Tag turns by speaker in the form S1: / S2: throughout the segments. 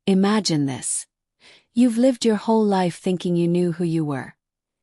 S1: Imagine this. You've lived your whole life thinking you knew who you were.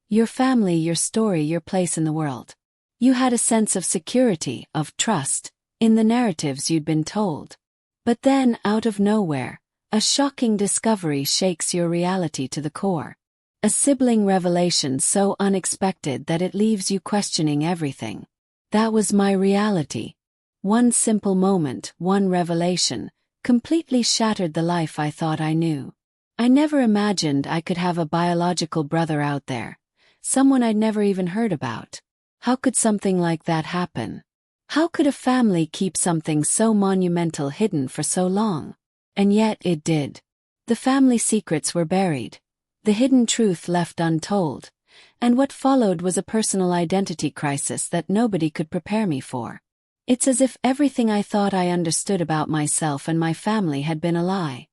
S1: Your family, your story, your place in the world. You had a sense of security, of trust, in the narratives you'd been told. But then, out of nowhere, a shocking discovery shakes your reality to the core. A sibling revelation so unexpected that it leaves you questioning everything. That was my reality. One simple moment, one revelation, completely shattered the life I thought I knew. I never imagined I could have a biological brother out there, someone I'd never even heard about. How could something like that happen? How could a family keep something so monumental hidden for so long? And yet it did. The family secrets were buried, the hidden truth left untold, and what followed was a personal identity crisis that nobody could prepare me for. It's as if everything I thought I understood about myself and my family had been a lie,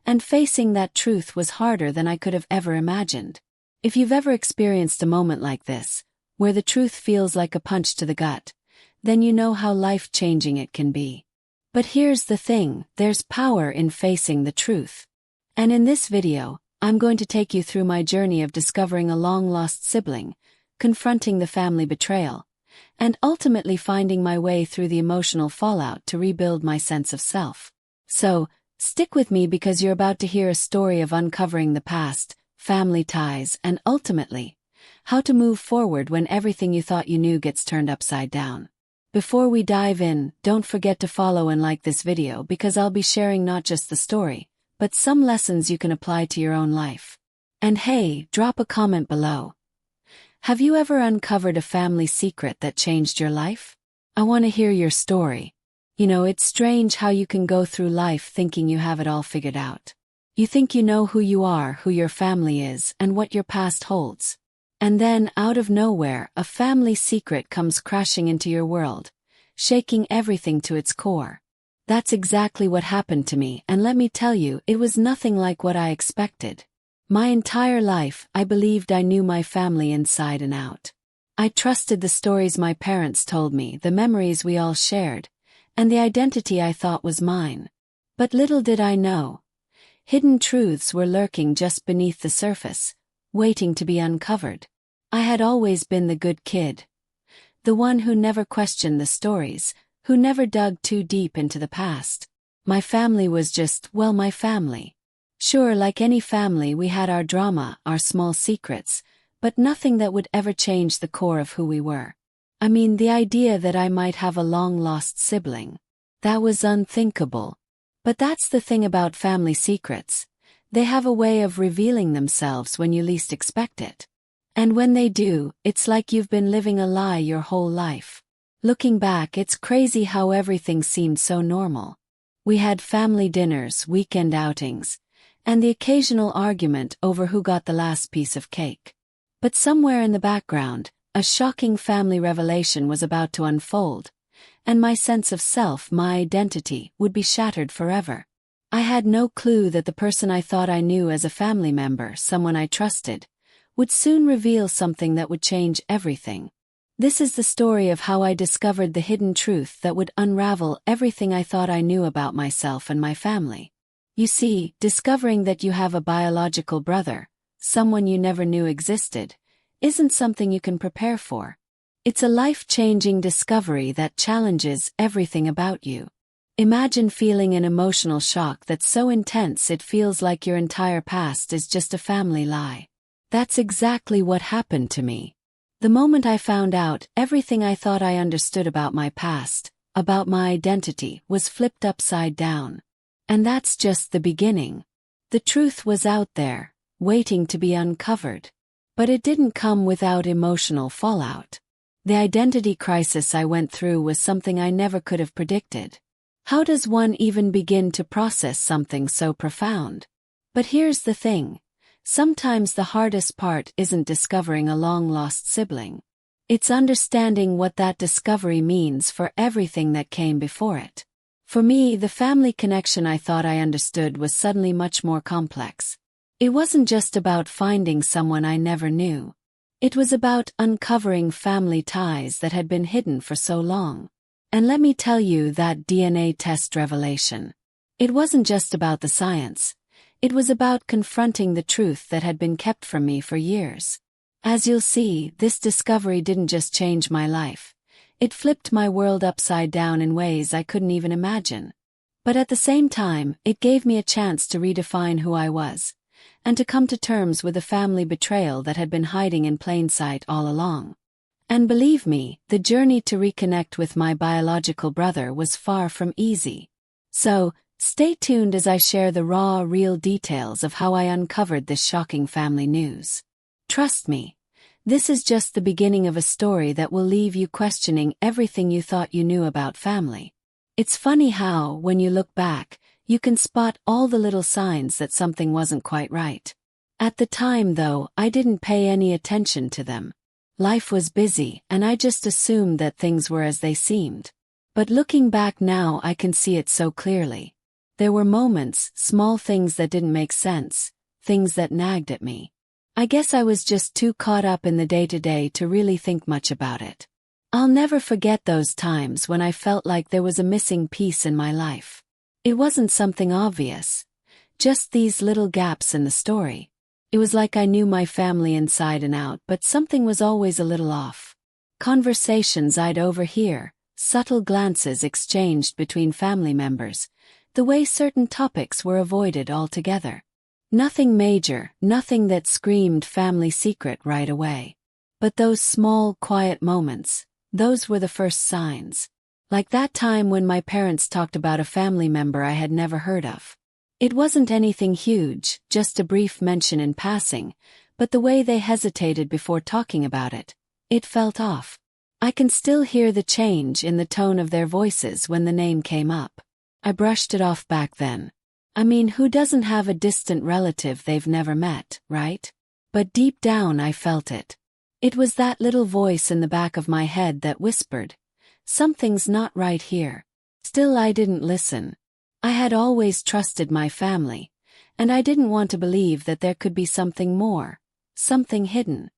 S1: and facing that truth was harder than I could have ever imagined. If you've ever experienced a moment like this, where the truth feels like a punch to the gut, then you know how life-changing it can be. But here's the thing, there's power in facing the truth. And in this video, I'm going to take you through my journey of discovering a long-lost sibling, confronting the family betrayal, and ultimately finding my way through the emotional fallout to rebuild my sense of self. So, stick with me because you're about to hear a story of uncovering the past, family ties, and ultimately, how to move forward when everything you thought you knew gets turned upside down. Before we dive in, don't forget to follow and like this video because I'll be sharing not just the story, but some lessons you can apply to your own life. And hey, drop a comment below. Have you ever uncovered a family secret that changed your life? I want to hear your story. You know, it's strange how you can go through life thinking you have it all figured out. You think you know who you are, who your family is, and what your past holds. And then, out of nowhere, a family secret comes crashing into your world, shaking everything to its core. That's exactly what happened to me, and let me tell you, it was nothing like what I expected. My entire life, I believed I knew my family inside and out. I trusted the stories my parents told me, the memories we all shared, and the identity I thought was mine. But little did I know, hidden truths were lurking just beneath the surface, waiting to be uncovered. I had always been the good kid. The one who never questioned the stories, who never dug too deep into the past. My family was just, well, my family. Sure, like any family, we had our drama, our small secrets, but nothing that would ever change the core of who we were. I mean, the idea that I might have a long-lost sibling. That was unthinkable. But that's the thing about family secrets. They have a way of revealing themselves when you least expect it. And when they do, it's like you've been living a lie your whole life. Looking back, it's crazy how everything seemed so normal. We had family dinners, weekend outings, and the occasional argument over who got the last piece of cake. But somewhere in the background, a shocking family revelation was about to unfold, and my sense of self, my identity, would be shattered forever. I had no clue that the person I thought I knew as a family member, someone I trusted, would soon reveal something that would change everything. This is the story of how I discovered the hidden truth that would unravel everything I thought I knew about myself and my family. You see, discovering that you have a biological brother, someone you never knew existed, isn't something you can prepare for. It's a life-changing discovery that challenges everything about you. Imagine feeling an emotional shock that's so intense it feels like your entire past is just a family lie. That's exactly what happened to me. The moment I found out, everything I thought I understood about my past, about my identity, was flipped upside down. And that's just the beginning. The truth was out there, waiting to be uncovered. But it didn't come without emotional fallout. The identity crisis I went through was something I never could have predicted. How does one even begin to process something so profound? But here's the thing. Sometimes the hardest part isn't discovering a long-lost sibling. It's understanding what that discovery means for everything that came before it. For me, the family connection I thought I understood was suddenly much more complex. It wasn't just about finding someone I never knew. It was about uncovering family ties that had been hidden for so long. And let me tell you, that DNA test revelation. It wasn't just about the science. It was about confronting the truth that had been kept from me for years. As you'll see, this discovery didn't just change my life. It flipped my world upside down in ways I couldn't even imagine. But at the same time, it gave me a chance to redefine who I was, and to come to terms with the family betrayal that had been hiding in plain sight all along. And believe me, the journey to reconnect with my biological brother was far from easy. So, stay tuned as I share the raw, real details of how I uncovered this shocking family news. Trust me, this is just the beginning of a story that will leave you questioning everything you thought you knew about family. It's funny how, when you look back, you can spot all the little signs that something wasn't quite right. At the time, though, I didn't pay any attention to them. Life was busy, and I just assumed that things were as they seemed. But looking back now, I can see it so clearly. There were moments, small things that didn't make sense, things that nagged at me. I guess I was just too caught up in the day-to-day to really think much about it. I'll never forget those times when I felt like there was a missing piece in my life. It wasn't something obvious, just these little gaps in the story. It was like I knew my family inside and out, but something was always a little off. Conversations I'd overhear, subtle glances exchanged between family members, the way certain topics were avoided altogether. Nothing major, nothing that screamed family secret right away. But those small, quiet moments, those were the first signs. Like that time when my parents talked about a family member I had never heard of. It wasn't anything huge, just a brief mention in passing, but the way they hesitated before talking about it, it felt off. I can still hear the change in the tone of their voices when the name came up. I brushed it off back then. I mean, who doesn't have a distant relative they've never met, right? But deep down I felt it. It was that little voice in the back of my head that whispered, "Something's not right here." Still, I didn't listen. I had always trusted my family, and I didn't want to believe that there could be something more, something hidden.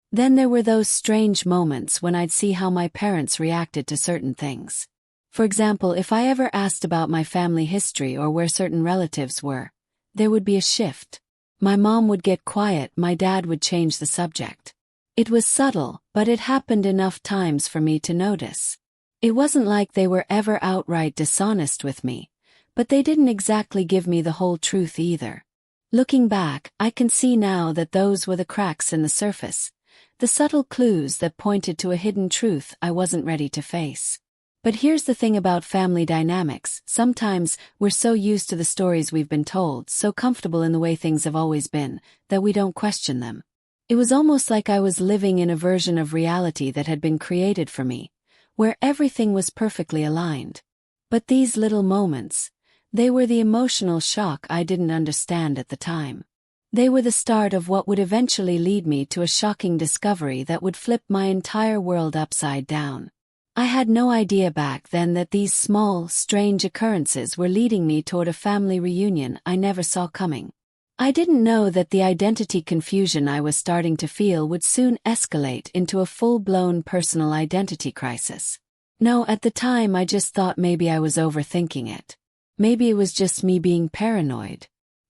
S1: Then there were those strange moments when I'd see how my parents reacted to certain things. For example, if I ever asked about my family history or where certain relatives were, there would be a shift. My mom would get quiet, my dad would change the subject. It was subtle, but it happened enough times for me to notice. It wasn't like they were ever outright dishonest with me, but they didn't exactly give me the whole truth either. Looking back, I can see now that those were the cracks in the surface, the subtle clues that pointed to a hidden truth I wasn't ready to face. But here's the thing about family dynamics: sometimes we're so used to the stories we've been told, so comfortable in the way things have always been, that we don't question them. It was almost like I was living in a version of reality that had been created for me, where everything was perfectly aligned. But these little moments, they were the emotional shock I didn't understand at the time. They were the start of what would eventually lead me to a shocking discovery that would flip my entire world upside down. I had no idea back then that these small, strange occurrences were leading me toward a family reunion I never saw coming. I didn't know that the identity confusion I was starting to feel would soon escalate into a full-blown personal identity crisis. No, at the time I just thought maybe I was overthinking it. Maybe it was just me being paranoid.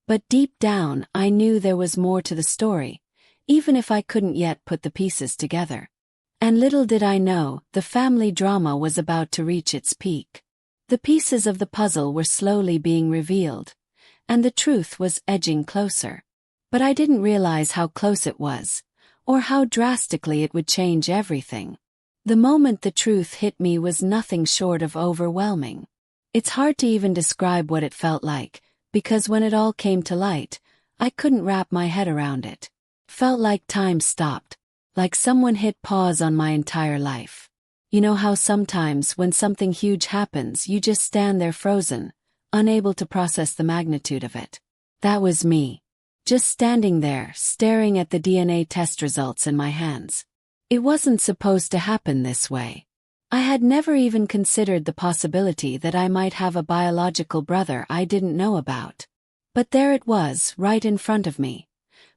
S1: But deep down, I knew there was more to the story, even if I couldn't yet put the pieces together. And little did I know, the family drama was about to reach its peak. The pieces of the puzzle were slowly being revealed, and the truth was edging closer. But I didn't realize how close it was, or how drastically it would change everything. The moment the truth hit me was nothing short of overwhelming. It's hard to even describe what it felt like, because when it all came to light, I couldn't wrap my head around it. Felt like time stopped, like someone hit pause on my entire life. You know how sometimes when something huge happens you just stand there frozen, unable to process the magnitude of it? That was me. Just standing there, staring at the DNA test results in my hands. It wasn't supposed to happen this way. I had never even considered the possibility that I might have a biological brother I didn't know about. But there it was, right in front of me.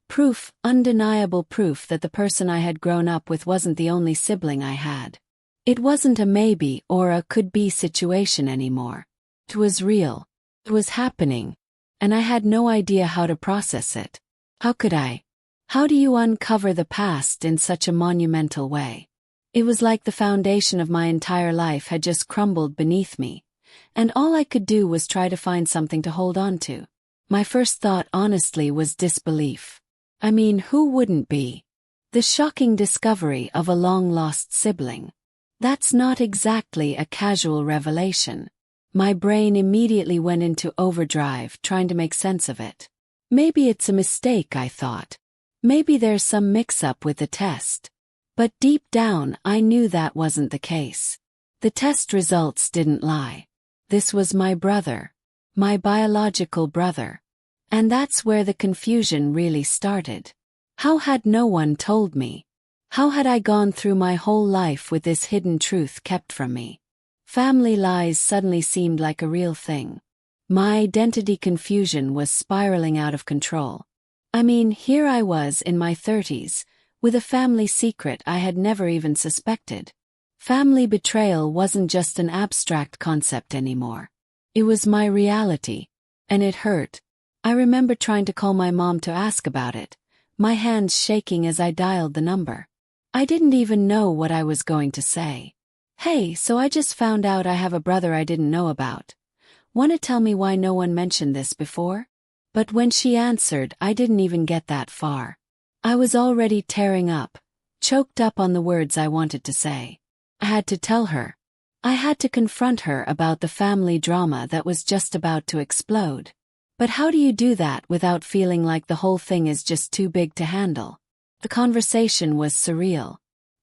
S1: Proof, undeniable proof that the person I had grown up with wasn't the only sibling I had. It wasn't a maybe or a could-be situation anymore. It was real. It was happening. and I had no idea how to process it. How could I? How do you uncover the past in such a monumental way? It was like the foundation of my entire life had just crumbled beneath me, and all I could do was try to find something to hold on to. My first thought, honestly, was disbelief. I mean, who wouldn't be? The shocking discovery of a long-lost sibling. That's not exactly a casual revelation. My brain immediately went into overdrive trying to make sense of it. Maybe it's a mistake, I thought. Maybe there's some mix-up with the test. But deep down, I knew that wasn't the case. The test results didn't lie. This was my brother. My biological brother. And that's where the confusion really started. How had no one told me? How had I gone through my whole life with this hidden truth kept from me? Family lies suddenly seemed like a real thing. My identity confusion was spiraling out of control. I mean, here I was in my 30s, with a family secret I had never even suspected. Family betrayal wasn't just an abstract concept anymore. It was my reality. And it hurt. I remember trying to call my mom to ask about it, my hands shaking as I dialed the number. I didn't even know what I was going to say. Hey, so I just found out I have a brother I didn't know about. Wanna tell me why no one mentioned this before? But when she answered, I didn't even get that far. I was already tearing up, choked up on the words I wanted to say. I had to tell her. I had to confront her about the family drama that was just about to explode. But how do you do that without feeling like the whole thing is just too big to handle? The conversation was surreal.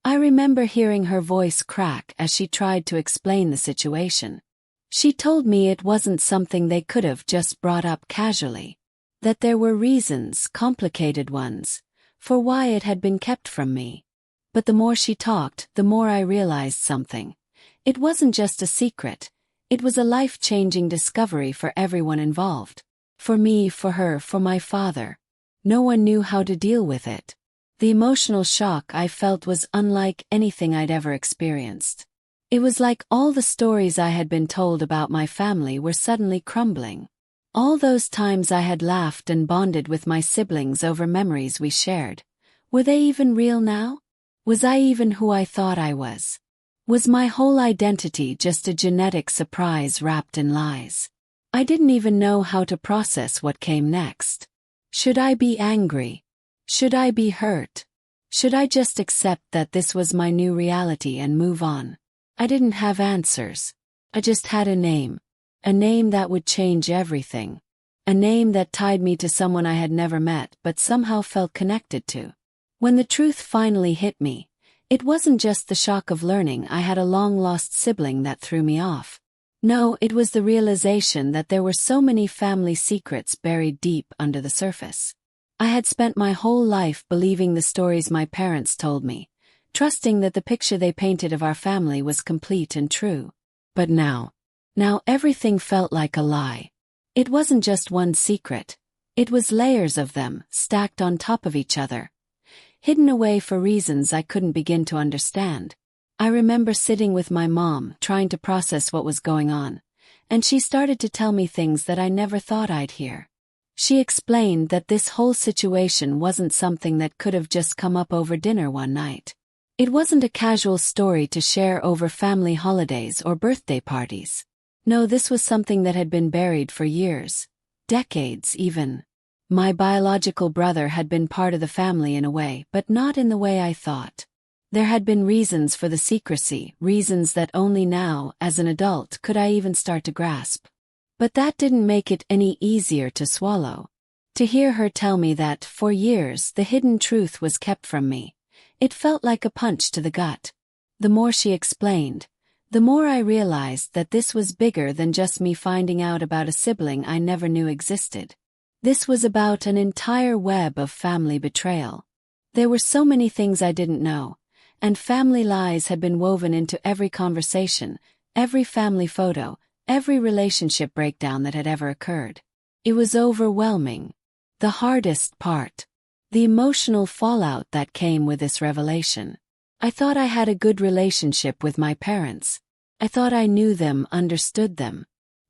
S1: I remember hearing her voice crack as she tried to explain the situation. She told me it wasn't something they could have just brought up casually. That there were reasons, complicated ones, for why it had been kept from me. But the more she talked, the more I realized something. It wasn't just a secret. It was a life-changing discovery for everyone involved. For me, for her, for my father. No one knew how to deal with it. The emotional shock I felt was unlike anything I'd ever experienced. It was like all the stories I had been told about my family were suddenly crumbling. All those times I had laughed and bonded with my siblings over memories we shared. Were they even real now? Was I even who I thought I was? Was my whole identity just a genetic surprise wrapped in lies? I didn't even know how to process what came next. Should I be angry? Should I be hurt? Should I just accept that this was my new reality and move on? I didn't have answers. I just had a name. A name that would change everything. A name that tied me to someone I had never met but somehow felt connected to. When the truth finally hit me, it wasn't just the shock of learning I had a long-lost sibling that threw me off. No, it was the realization that there were so many family secrets buried deep under the surface. I had spent my whole life believing the stories my parents told me, trusting that the picture they painted of our family was complete and true. But now everything felt like a lie. It wasn't just one secret. It was layers of them, stacked on top of each other. Hidden away for reasons I couldn't begin to understand. I remember sitting with my mom, trying to process what was going on, and she started to tell me things that I never thought I'd hear. She explained that this whole situation wasn't something that could have just come up over dinner one night. It wasn't a casual story to share over family holidays or birthday parties. No, this was something that had been buried for years, decades even. My biological brother had been part of the family in a way, but not in the way I thought. There had been reasons for the secrecy, reasons that only now, as an adult, could I even start to grasp. But that didn't make it any easier to swallow. To hear her tell me that, for years, the hidden truth was kept from me, it felt like a punch to the gut. The more she explained, the more I realized that this was bigger than just me finding out about a sibling I never knew existed. This was about an entire web of family betrayal. There were so many things I didn't know, and family lies had been woven into every conversation, every family photo, every relationship breakdown that had ever occurred. It was overwhelming. The hardest part. The emotional fallout that came with this revelation. I thought I had a good relationship with my parents. I thought I knew them, understood them.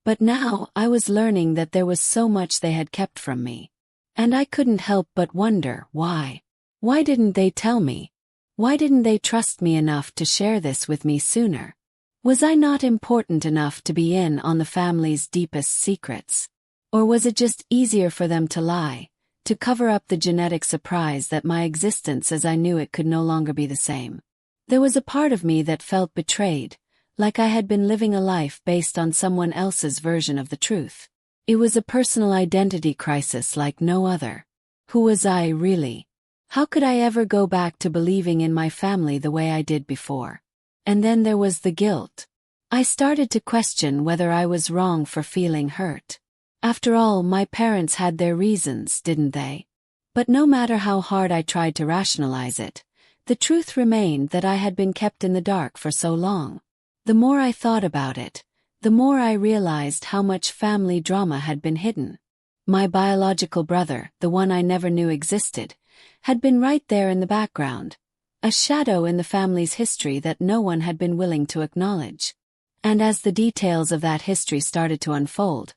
S1: But now I was learning that there was so much they had kept from me. And I couldn't help but wonder why. Why didn't they tell me? Why didn't they trust me enough to share this with me sooner? Was I not important enough to be in on the family's deepest secrets? Or was it just easier for them to lie, to cover up the genetic surprise that my existence as I knew it could no longer be the same? There was a part of me that felt betrayed, like I had been living a life based on someone else's version of the truth. It was a personal identity crisis like no other. Who was I really? How could I ever go back to believing in my family the way I did before? And then there was the guilt. I started to question whether I was wrong for feeling hurt. After all, my parents had their reasons, didn't they? But no matter how hard I tried to rationalize it, the truth remained that I had been kept in the dark for so long. The more I thought about it, the more I realized how much family drama had been hidden. My biological brother, the one I never knew existed, had been right there in the background, a shadow in the family's history that no one had been willing to acknowledge. And as the details of that history started to unfold,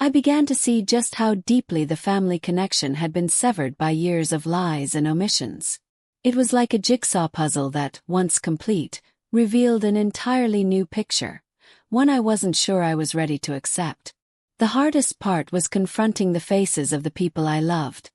S1: I began to see just how deeply the family connection had been severed by years of lies and omissions. It was like a jigsaw puzzle that, once complete, revealed an entirely new picture, one I wasn't sure I was ready to accept. The hardest part was confronting the faces of the people I loved,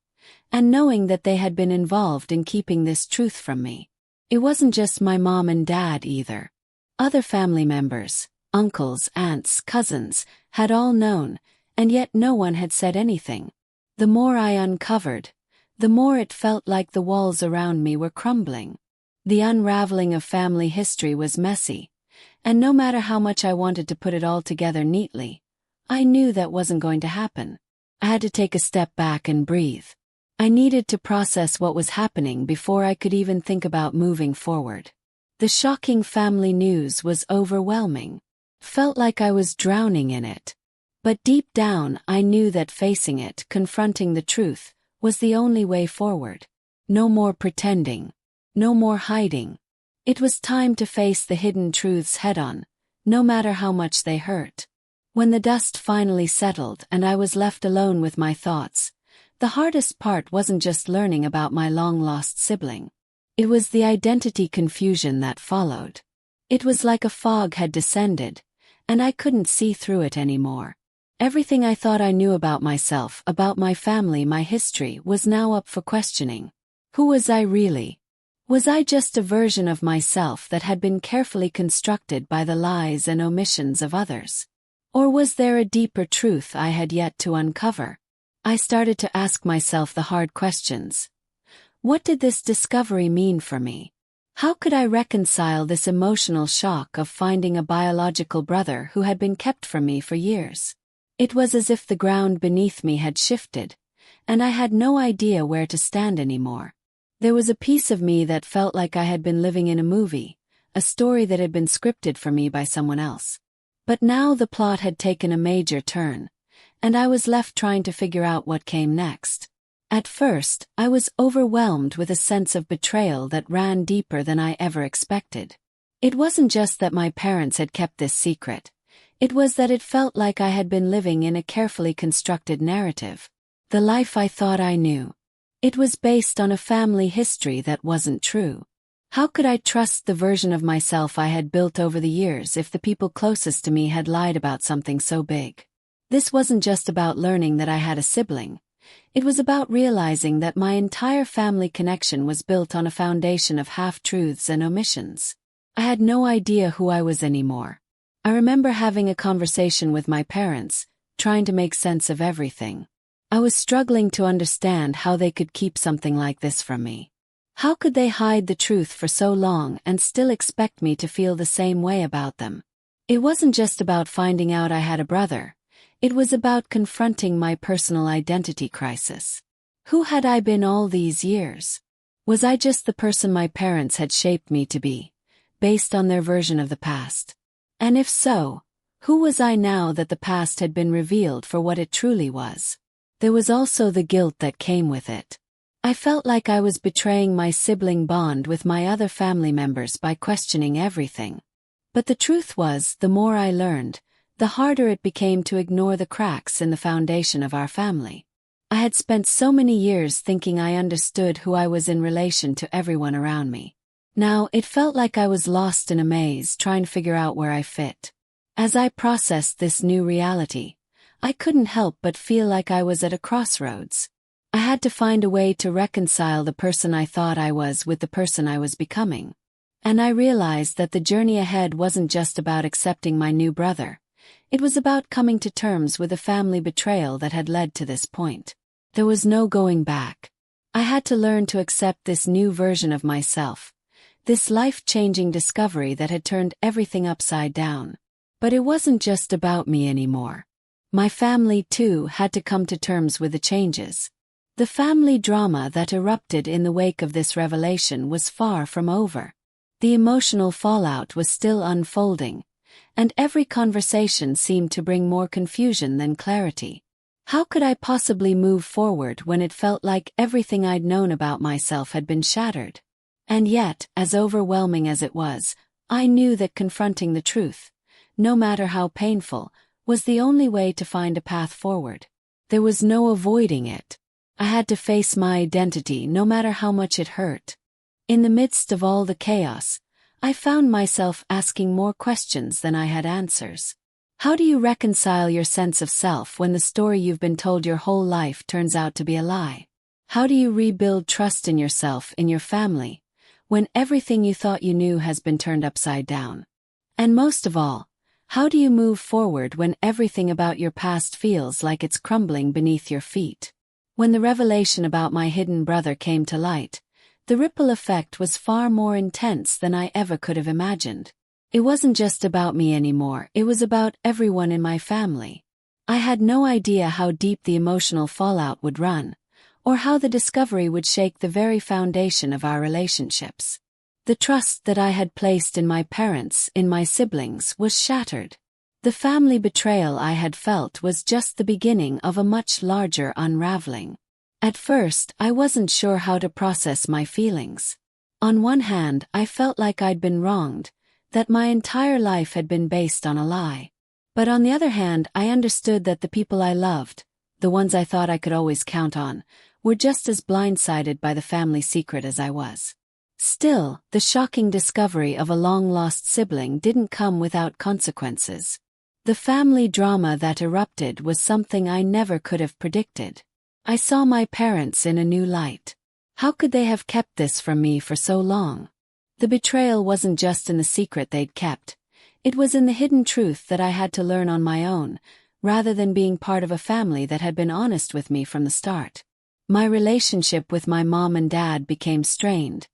S1: and knowing that they had been involved in keeping this truth from me. It wasn't just my mom and dad either. Other family members, uncles, aunts, cousins, had all known, and yet no one had said anything. The more I uncovered, the more it felt like the walls around me were crumbling. The unraveling of family history was messy, and no matter how much I wanted to put it all together neatly, I knew that wasn't going to happen. I had to take a step back and breathe. I needed to process what was happening before I could even think about moving forward. The shocking family news was overwhelming. Felt like I was drowning in it. But deep down I knew that facing it, confronting the truth, was the only way forward. No more pretending. No more hiding. It was time to face the hidden truths head-on, no matter how much they hurt. When the dust finally settled and I was left alone with my thoughts, the hardest part wasn't just learning about my long-lost sibling. It was the identity confusion that followed. It was like a fog had descended, and I couldn't see through it anymore. Everything I thought I knew about myself, about my family, my history, was now up for questioning. Who was I really? Was I just a version of myself that had been carefully constructed by the lies and omissions of others? Or was there a deeper truth I had yet to uncover? I started to ask myself the hard questions. What did this discovery mean for me? How could I reconcile this emotional shock of finding a biological brother who had been kept from me for years? It was as if the ground beneath me had shifted, and I had no idea where to stand anymore. There was a piece of me that felt like I had been living in a movie, a story that had been scripted for me by someone else. But now the plot had taken a major turn, and I was left trying to figure out what came next. At first, I was overwhelmed with a sense of betrayal that ran deeper than I ever expected. It wasn't just that my parents had kept this secret. It was that it felt like I had been living in a carefully constructed narrative. The life I thought I knew. It was based on a family history that wasn't true. How could I trust the version of myself I had built over the years if the people closest to me had lied about something so big? This wasn't just about learning that I had a sibling. It was about realizing that my entire family connection was built on a foundation of half-truths and omissions. I had no idea who I was anymore. I remember having a conversation with my parents, trying to make sense of everything. I was struggling to understand how they could keep something like this from me. How could they hide the truth for so long and still expect me to feel the same way about them? It wasn't just about finding out I had a brother. It was about confronting my personal identity crisis. Who had I been all these years? Was I just the person my parents had shaped me to be, based on their version of the past? And if so, who was I now that the past had been revealed for what it truly was? There was also the guilt that came with it. I felt like I was betraying my sibling bond with my other family members by questioning everything. But the truth was, the more I learned, the harder it became to ignore the cracks in the foundation of our family. I had spent so many years thinking I understood who I was in relation to everyone around me. Now, it felt like I was lost in a maze trying to figure out where I fit. As I processed this new reality, I couldn't help but feel like I was at a crossroads. I had to find a way to reconcile the person I thought I was with the person I was becoming. And I realized that the journey ahead wasn't just about accepting my new brother. It was about coming to terms with the family betrayal that had led to this point. There was no going back. I had to learn to accept this new version of myself, this life-changing discovery that had turned everything upside down. But it wasn't just about me anymore. My family, too, had to come to terms with the changes. The family drama that erupted in the wake of this revelation was far from over. The emotional fallout was still unfolding, and every conversation seemed to bring more confusion than clarity. How could I possibly move forward when it felt like everything I'd known about myself had been shattered? And yet, as overwhelming as it was, I knew that confronting the truth, no matter how painful, was the only way to find a path forward. There was no avoiding it. I had to face my identity no matter how much it hurt. In the midst of all the chaos, I found myself asking more questions than I had answers. How do you reconcile your sense of self when the story you've been told your whole life turns out to be a lie? How do you rebuild trust in yourself, in your family, when everything you thought you knew has been turned upside down? And most of all, how do you move forward when everything about your past feels like it's crumbling beneath your feet? When the revelation about my hidden brother came to light, the ripple effect was far more intense than I ever could have imagined. It wasn't just about me anymore, it was about everyone in my family. I had no idea how deep the emotional fallout would run, or how the discovery would shake the very foundation of our relationships. The trust that I had placed in my parents, in my siblings, was shattered. The family betrayal I had felt was just the beginning of a much larger unraveling. At first, I wasn't sure how to process my feelings. On one hand, I felt like I'd been wronged, that my entire life had been based on a lie. But on the other hand, I understood that the people I loved, the ones I thought I could always count on, were just as blindsided by the family secret as I was. Still, the shocking discovery of a long-lost sibling didn't come without consequences. The family drama that erupted was something I never could have predicted. I saw my parents in a new light. How could they have kept this from me for so long? The betrayal wasn't just in the secret they'd kept. It was in the hidden truth that I had to learn on my own, rather than being part of a family that had been honest with me from the start. My relationship with my mom and dad became strained,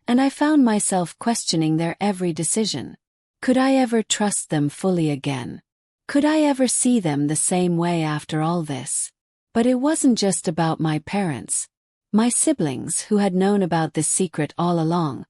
S1: and I found myself questioning their every decision. Could I ever trust them fully again? Could I ever see them the same way after all this? But it wasn't just about my parents. My siblings, who had known about this secret all along,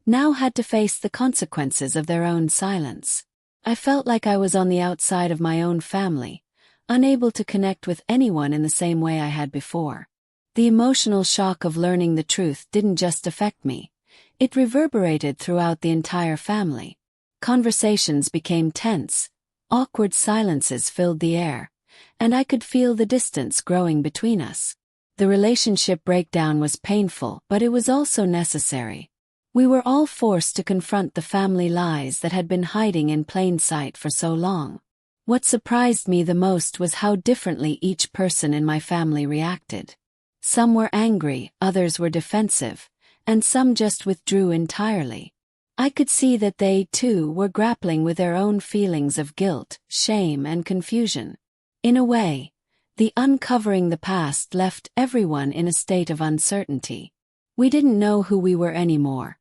S1: now had to face the consequences of their own silence. I felt like I was on the outside of my own family, unable to connect with anyone in the same way I had before. The emotional shock of learning the truth didn't just affect me. It reverberated throughout the entire family. Conversations became tense, awkward silences filled the air, and I could feel the distance growing between us. The relationship breakdown was painful, but it was also necessary. We were all forced to confront the family lies that had been hiding in plain sight for so long. What surprised me the most was how differently each person in my family reacted. Some were angry, others were defensive, and some just withdrew entirely. I could see that they, too, were grappling with their own feelings of guilt, shame, and confusion. In a way, the uncovering the past left everyone in a state of uncertainty. We didn't know who we were anymore,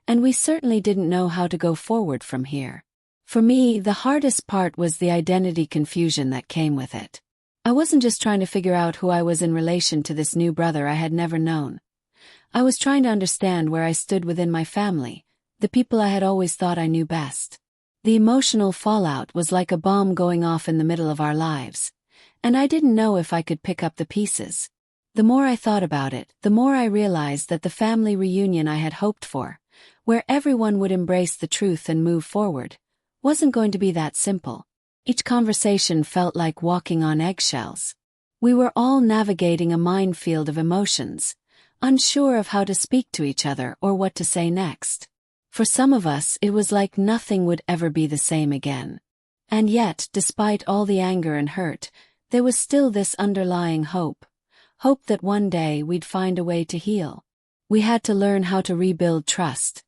S1: and we certainly didn't know how to go forward from here. For me, the hardest part was the identity confusion that came with it. I wasn't just trying to figure out who I was in relation to this new brother I had never known. I was trying to understand where I stood within my family, the people I had always thought I knew best. The emotional fallout was like a bomb going off in the middle of our lives, and I didn't know if I could pick up the pieces. The more I thought about it, the more I realized that the family reunion I had hoped for, where everyone would embrace the truth and move forward, wasn't going to be that simple. Each conversation felt like walking on eggshells. We were all navigating a minefield of emotions, unsure of how to speak to each other or what to say next. For some of us, it was like nothing would ever be the same again. And yet, despite all the anger and hurt, there was still this underlying hope that one day we'd find a way to heal. We had to learn how to rebuild trust,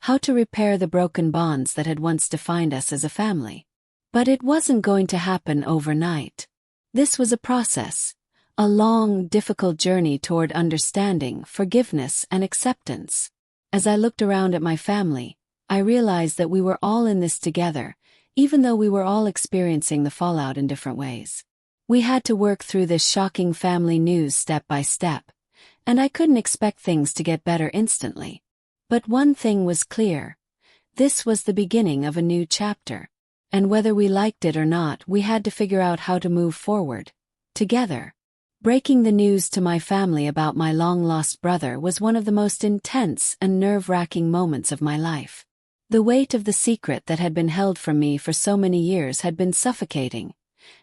S1: how to repair the broken bonds that had once defined us as a family. But it wasn't going to happen overnight. This was a process, a long, difficult journey toward understanding, forgiveness, and acceptance. As I looked around at my family, I realized that we were all in this together, even though we were all experiencing the fallout in different ways. We had to work through this shocking family news step by step, and I couldn't expect things to get better instantly. But one thing was clear. This was the beginning of a new chapter. And whether we liked it or not, we had to figure out how to move forward, together. Breaking the news to my family about my long-lost brother was one of the most intense and nerve-wracking moments of my life. The weight of the secret that had been held from me for so many years had been suffocating,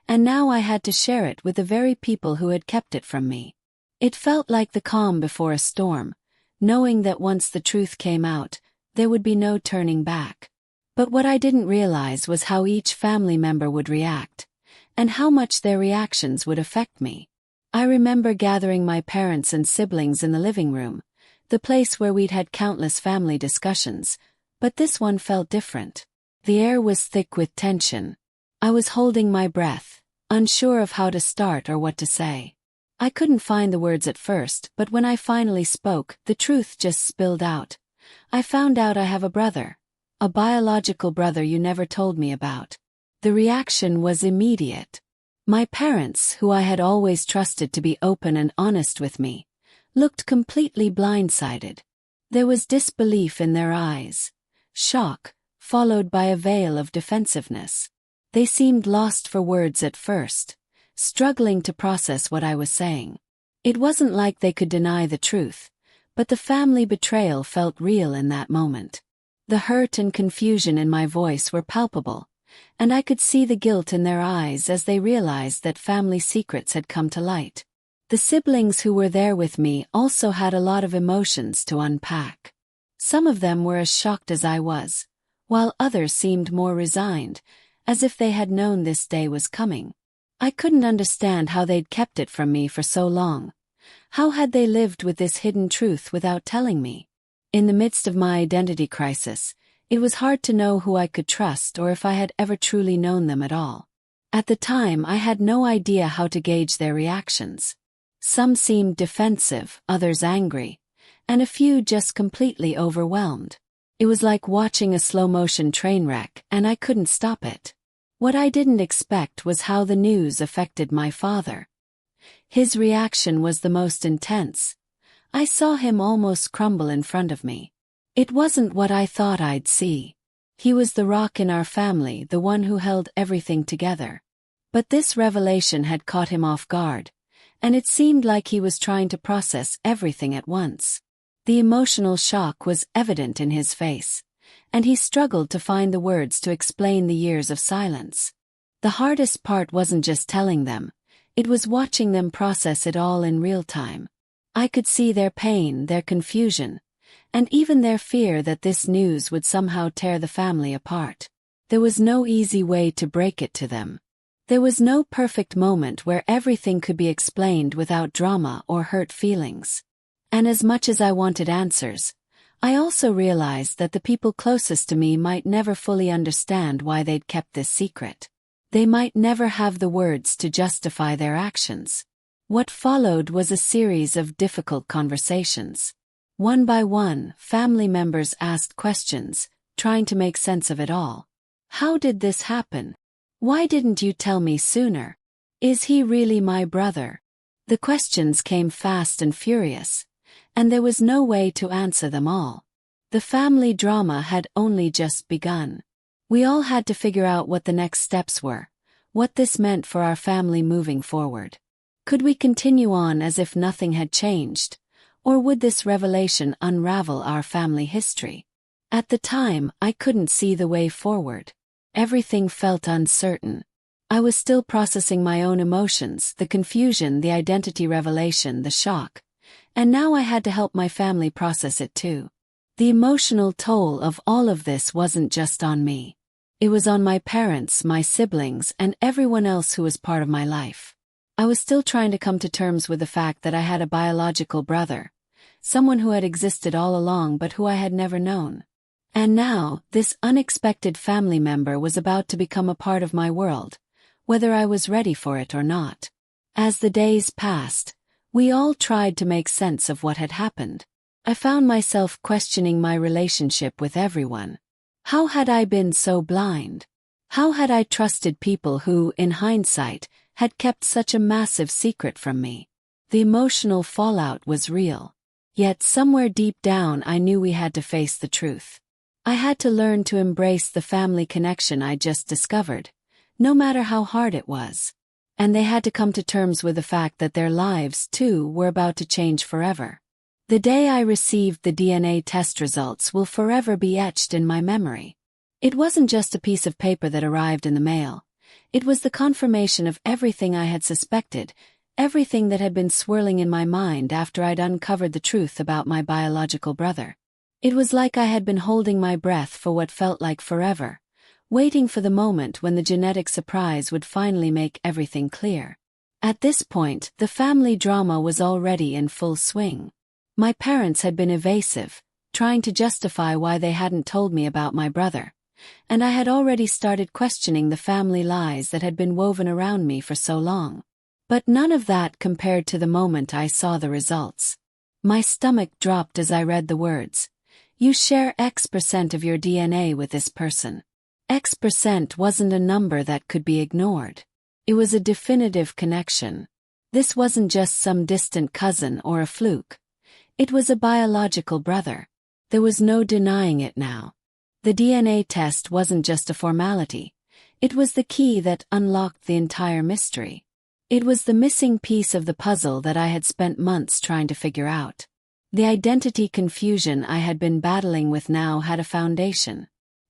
S1: and now I had to share it with the very people who had kept it from me. It felt like the calm before a storm, knowing that once the truth came out, there would be no turning back. But what I didn't realize was how each family member would react, and how much their reactions would affect me. I remember gathering my parents and siblings in the living room, the place where we'd had countless family discussions, but this one felt different. The air was thick with tension. I was holding my breath, unsure of how to start or what to say. I couldn't find the words at first, but when I finally spoke, the truth just spilled out. I found out I have a brother. A biological brother you never told me about. The reaction was immediate. My parents, who I had always trusted to be open and honest with me, looked completely blindsided. There was disbelief in their eyes, shock, followed by a veil of defensiveness. They seemed lost for words at first, struggling to process what I was saying. It wasn't like they could deny the truth, but the family betrayal felt real in that moment. The hurt and confusion in my voice were palpable, and I could see the guilt in their eyes as they realized that family secrets had come to light. The siblings who were there with me also had a lot of emotions to unpack. Some of them were as shocked as I was, while others seemed more resigned, as if they had known this day was coming. I couldn't understand how they'd kept it from me for so long. How had they lived with this hidden truth without telling me? In the midst of my identity crisis, it was hard to know who I could trust or if I had ever truly known them at all. At the time, I had no idea how to gauge their reactions. Some seemed defensive, others angry, and a few just completely overwhelmed. It was like watching a slow-motion train wreck, and I couldn't stop it. What I didn't expect was how the news affected my father. His reaction was the most intense. I saw him almost crumble in front of me. It wasn't what I thought I'd see. He was the rock in our family, the one who held everything together. But this revelation had caught him off guard, and it seemed like he was trying to process everything at once. The emotional shock was evident in his face, and he struggled to find the words to explain the years of silence. The hardest part wasn't just telling them, it was watching them process it all in real time. I could see their pain, their confusion, and even their fear that this news would somehow tear the family apart. There was no easy way to break it to them. There was no perfect moment where everything could be explained without drama or hurt feelings. And as much as I wanted answers, I also realized that the people closest to me might never fully understand why they'd kept this secret. They might never have the words to justify their actions. What followed was a series of difficult conversations. One by one, family members asked questions, trying to make sense of it all. How did this happen? Why didn't you tell me sooner? Is he really my brother? The questions came fast and furious, and there was no way to answer them all. The family drama had only just begun. We all had to figure out what the next steps were, what this meant for our family moving forward. Could we continue on as if nothing had changed, or would this revelation unravel our family history? At the time, I couldn't see the way forward. Everything felt uncertain. I was still processing my own emotions, the confusion, the identity revelation, the shock. And now I had to help my family process it too. The emotional toll of all of this wasn't just on me. It was on my parents, my siblings, and everyone else who was part of my life. I was still trying to come to terms with the fact that I had a biological brother, someone who had existed all along but who I had never known. And now, this unexpected family member was about to become a part of my world, whether I was ready for it or not. As the days passed, we all tried to make sense of what had happened. I found myself questioning my relationship with everyone. How had I been so blind? How had I trusted people who, in hindsight, had kept such a massive secret from me? The emotional fallout was real. Yet somewhere deep down I knew we had to face the truth. I had to learn to embrace the family connection I just discovered, no matter how hard it was. And they had to come to terms with the fact that their lives, too, were about to change forever. The day I received the DNA test results will forever be etched in my memory. It wasn't just a piece of paper that arrived in the mail. It was the confirmation of everything I had suspected, everything that had been swirling in my mind after I'd uncovered the truth about my biological brother. It was like I had been holding my breath for what felt like forever, waiting for the moment when the genetic surprise would finally make everything clear. At this point, the family drama was already in full swing. My parents had been evasive, trying to justify why they hadn't told me about my brother, and I had already started questioning the family lies that had been woven around me for so long. But none of that compared to the moment I saw the results. My stomach dropped as I read the words. You share X% of your DNA with this person. X% wasn't a number that could be ignored. It was a definitive connection. This wasn't just some distant cousin or a fluke. It was a biological brother. There was no denying it now. The DNA test wasn't just a formality. It was the key that unlocked the entire mystery. It was the missing piece of the puzzle that I had spent months trying to figure out. The identity confusion I had been battling with now had a foundation.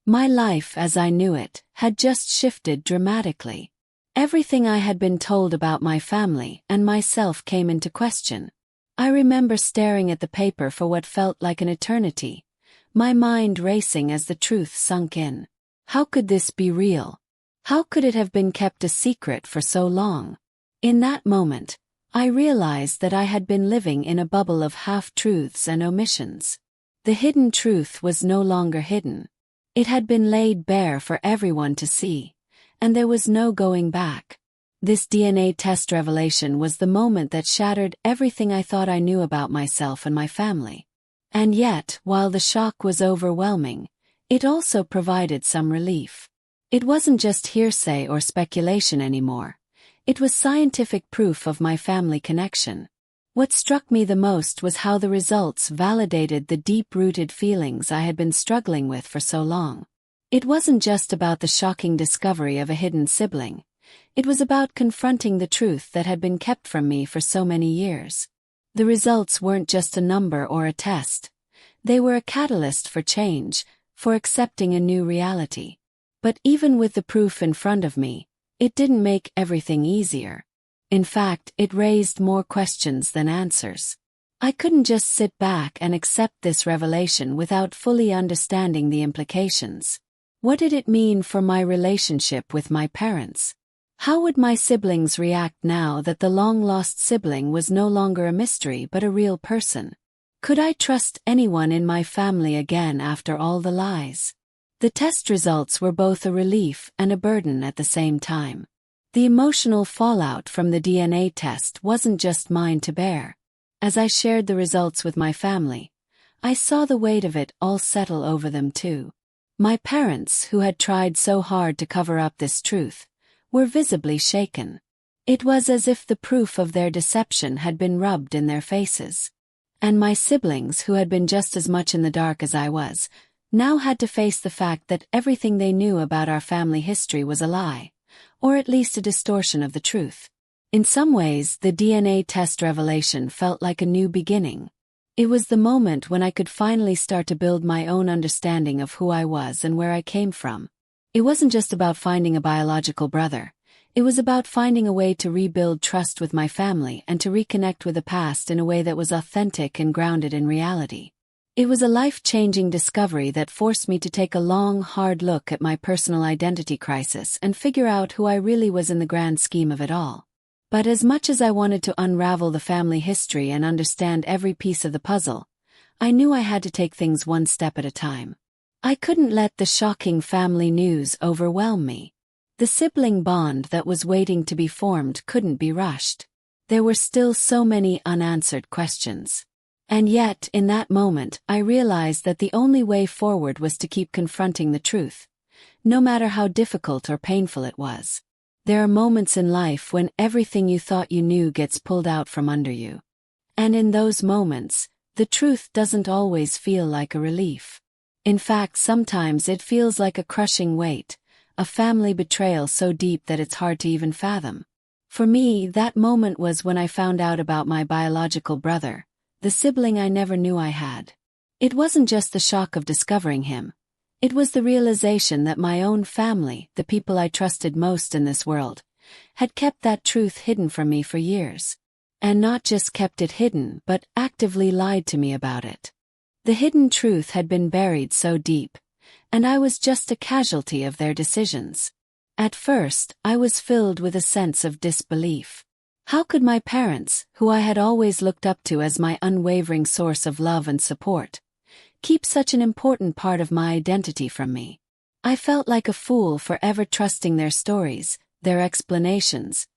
S1: My life as I knew it had just shifted dramatically. Everything I had been told about my family and myself came into question. I remember staring at the paper for what felt like an eternity, my mind racing as the truth sunk in. How could this be real? How could it have been kept a secret for so long? In that moment, I realized that I had been living in a bubble of half-truths and omissions. The hidden truth was no longer hidden. It had been laid bare for everyone to see, and there was no going back. This DNA test revelation was the moment that shattered everything I thought I knew about myself and my family. And yet, while the shock was overwhelming, it also provided some relief. It wasn't just hearsay or speculation anymore. It was scientific proof of my family connection. What struck me the most was how the results validated the deep-rooted feelings I had been struggling with for so long. It wasn't just about the shocking discovery of a hidden sibling. It was about confronting the truth that had been kept from me for so many years. The results weren't just a number or a test. They were a catalyst for change, for accepting a new reality. But even with the proof in front of me, it didn't make everything easier. In fact, it raised more questions than answers. I couldn't just sit back and accept this revelation without fully understanding the implications. What did it mean for my relationship with my parents? How would my siblings react now that the long-lost sibling was no longer a mystery but a real person? Could I trust anyone in my family again after all the lies? The test results were both a relief and a burden at the same time. The emotional fallout from the DNA test wasn't just mine to bear. As I shared the results with my family, I saw the weight of it all settle over them too. My parents, who had tried so hard to cover up this truth, were visibly shaken. It was as if the proof of their deception had been rubbed in their faces. And my siblings, who had been just as much in the dark as I was, now had to face the fact that everything they knew about our family history was a lie, or at least a distortion of the truth. In some ways, the DNA test revelation felt like a new beginning. It was the moment when I could finally start to build my own understanding of who I was and where I came from. It wasn't just about finding a biological brother. It was about finding a way to rebuild trust with my family and to reconnect with the past in a way that was authentic and grounded in reality. It was a life-changing discovery that forced me to take a long, hard look at my personal identity crisis and figure out who I really was in the grand scheme of it all. But as much as I wanted to unravel the family history and understand every piece of the puzzle, I knew I had to take things one step at a time. I couldn't let the shocking family news overwhelm me. The sibling bond that was waiting to be formed couldn't be rushed. There were still so many unanswered questions. And yet, in that moment, I realized that the only way forward was to keep confronting the truth, no matter how difficult or painful it was. There are moments in life when everything you thought you knew gets pulled out from under you. And in those moments, the truth doesn't always feel like a relief. In fact, sometimes it feels like a crushing weight, a family betrayal so deep that it's hard to even fathom. For me, that moment was when I found out about my biological brother, the sibling I never knew I had. It wasn't just the shock of discovering him. It was the realization that my own family, the people I trusted most in this world, had kept that truth hidden from me for years. And not just kept it hidden, but actively lied to me about it. The hidden truth had been buried so deep, and I was just a casualty of their decisions. At first, I was filled with a sense of disbelief. How could my parents, who I had always looked up to as my unwavering source of love and support, keep such an important part of my identity from me? I felt like a fool for ever trusting their stories, their explanations,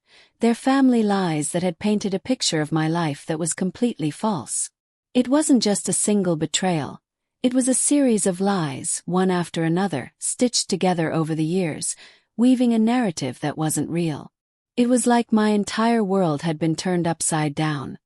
S1: their family lies that had painted a picture of my life that was completely false. It wasn't just a single betrayal. It was a series of lies, one after another, stitched together over the years, weaving a narrative that wasn't real. It was like my entire world had been turned upside down,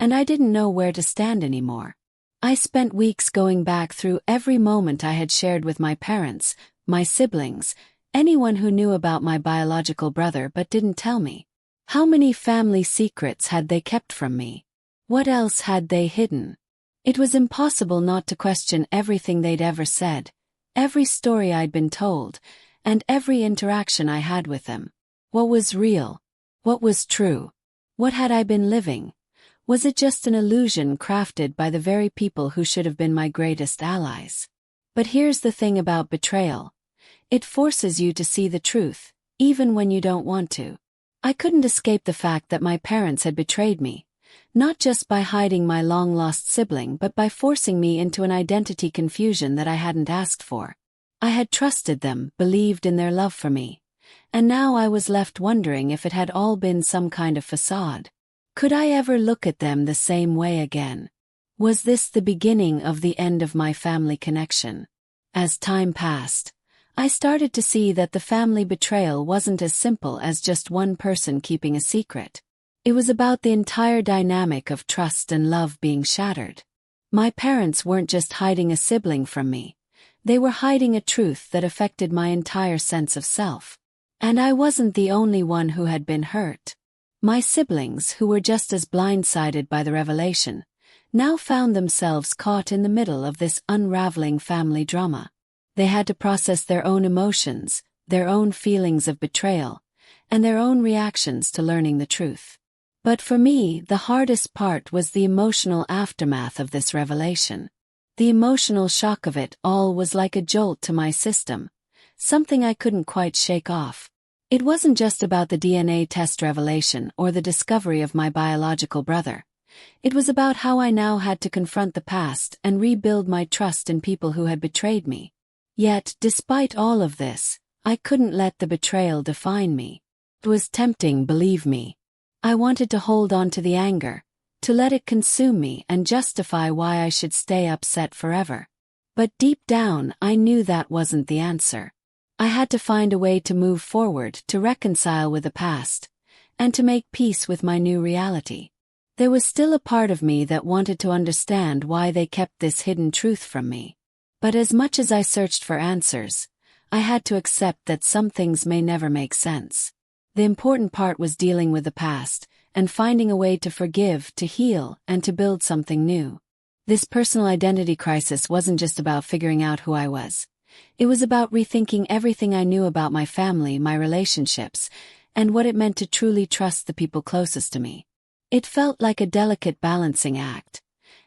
S1: and I didn't know where to stand anymore. I spent weeks going back through every moment I had shared with my parents, my siblings, anyone who knew about my biological brother but didn't tell me. How many family secrets had they kept from me? What else had they hidden? It was impossible not to question everything they'd ever said, every story I'd been told, and every interaction I had with them. What was real? What was true? What had I been living? Was it just an illusion crafted by the very people who should have been my greatest allies? But here's the thing about betrayal. It forces you to see the truth, even when you don't want to. I couldn't escape the fact that my parents had betrayed me, not just by hiding my long-lost sibling but by forcing me into an identity confusion that I hadn't asked for. I had trusted them, believed in their love for me, and now I was left wondering if it had all been some kind of facade. Could I ever look at them the same way again? Was this the beginning of the end of my family connection? As time passed, I started to see that the family betrayal wasn't as simple as just one person keeping a secret. It was about the entire dynamic of trust and love being shattered. My parents weren't just hiding a sibling from me. They were hiding a truth that affected my entire sense of self. And I wasn't the only one who had been hurt. My siblings, who were just as blindsided by the revelation, now found themselves caught in the middle of this unraveling family drama. They had to process their own emotions, their own feelings of betrayal, and their own reactions to learning the truth. But for me, the hardest part was the emotional aftermath of this revelation. The emotional shock of it all was like a jolt to my system, something I couldn't quite shake off. It wasn't just about the DNA test revelation or the discovery of my biological brother. It was about how I now had to confront the past and rebuild my trust in people who had betrayed me. Yet, despite all of this, I couldn't let the betrayal define me. It was tempting, believe me. I wanted to hold on to the anger, to let it consume me and justify why I should stay upset forever. But deep down, I knew that wasn't the answer. I had to find a way to move forward, to reconcile with the past, and to make peace with my new reality. There was still a part of me that wanted to understand why they kept this hidden truth from me. But as much as I searched for answers, I had to accept that some things may never make sense. The important part was dealing with the past, and finding a way to forgive, to heal, and to build something new. This personal identity crisis wasn't just about figuring out who I was. It was about rethinking everything I knew about my family, my relationships, and what it meant to truly trust the people closest to me. It felt like a delicate balancing act,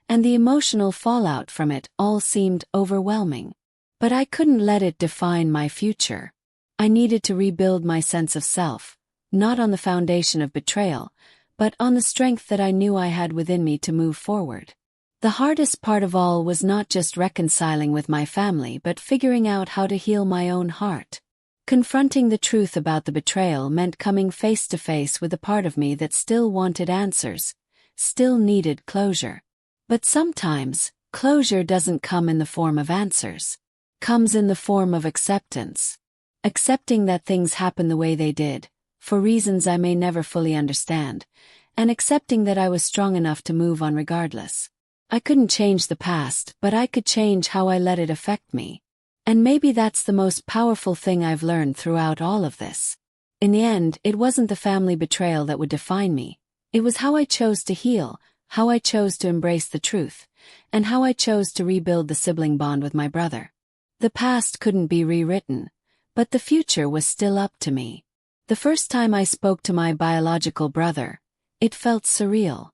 S1: and the emotional fallout from it all seemed overwhelming. But I couldn't let it define my future. I needed to rebuild my sense of self, not on the foundation of betrayal, but on the strength that I knew I had within me to move forward. The hardest part of all was not just reconciling with my family but figuring out how to heal my own heart. Confronting the truth about the betrayal meant coming face to face with a part of me that still wanted answers, still needed closure. But sometimes, closure doesn't come in the form of answers. It comes in the form of acceptance. Accepting that things happen the way they did, for reasons I may never fully understand, and accepting that I was strong enough to move on regardless. I couldn't change the past, but I could change how I let it affect me. And maybe that's the most powerful thing I've learned throughout all of this. In the end, it wasn't the family betrayal that would define me. It was how I chose to heal, how I chose to embrace the truth, and how I chose to rebuild the sibling bond with my brother. The past couldn't be rewritten, but the future was still up to me. The first time I spoke to my biological brother, it felt surreal.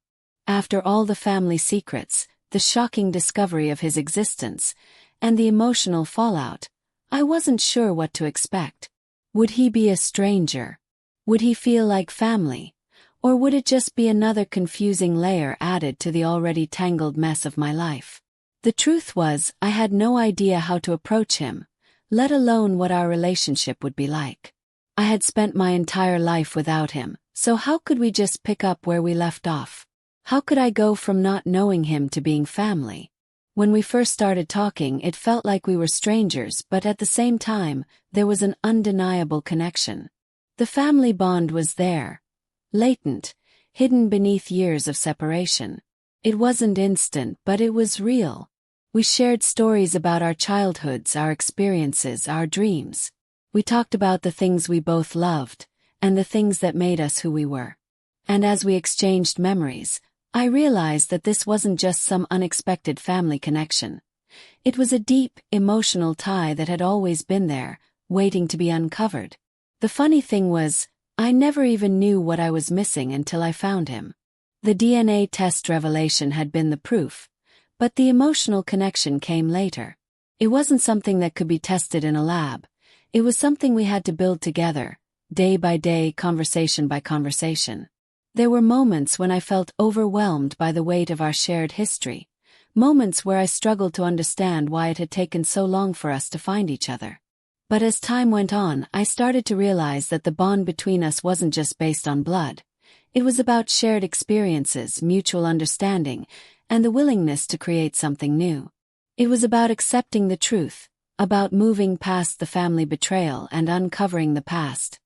S1: After all the family secrets, the shocking discovery of his existence, and the emotional fallout, I wasn't sure what to expect. Would he be a stranger? Would he feel like family? Or would it just be another confusing layer added to the already tangled mess of my life? The truth was, I had no idea how to approach him, let alone what our relationship would be like. I had spent my entire life without him, so how could we just pick up where we left off? How could I go from not knowing him to being family? When we first started talking, it felt like we were strangers, but at the same time, there was an undeniable connection. The family bond was there, latent, hidden beneath years of separation. It wasn't instant, but it was real. We shared stories about our childhoods, our experiences, our dreams. We talked about the things we both loved, and the things that made us who we were. And as we exchanged memories, I realized that this wasn't just some unexpected family connection. It was a deep, emotional tie that had always been there, waiting to be uncovered. The funny thing was, I never even knew what I was missing until I found him. The DNA test revelation had been the proof, but the emotional connection came later. It wasn't something that could be tested in a lab. It was something we had to build together, day by day, conversation by conversation. There were moments when I felt overwhelmed by the weight of our shared history, moments where I struggled to understand why it had taken so long for us to find each other. But as time went on, I started to realize that the bond between us wasn't just based on blood. It was about shared experiences, mutual understanding, and the willingness to create something new. It was about accepting the truth, about moving past the family betrayal and uncovering the past,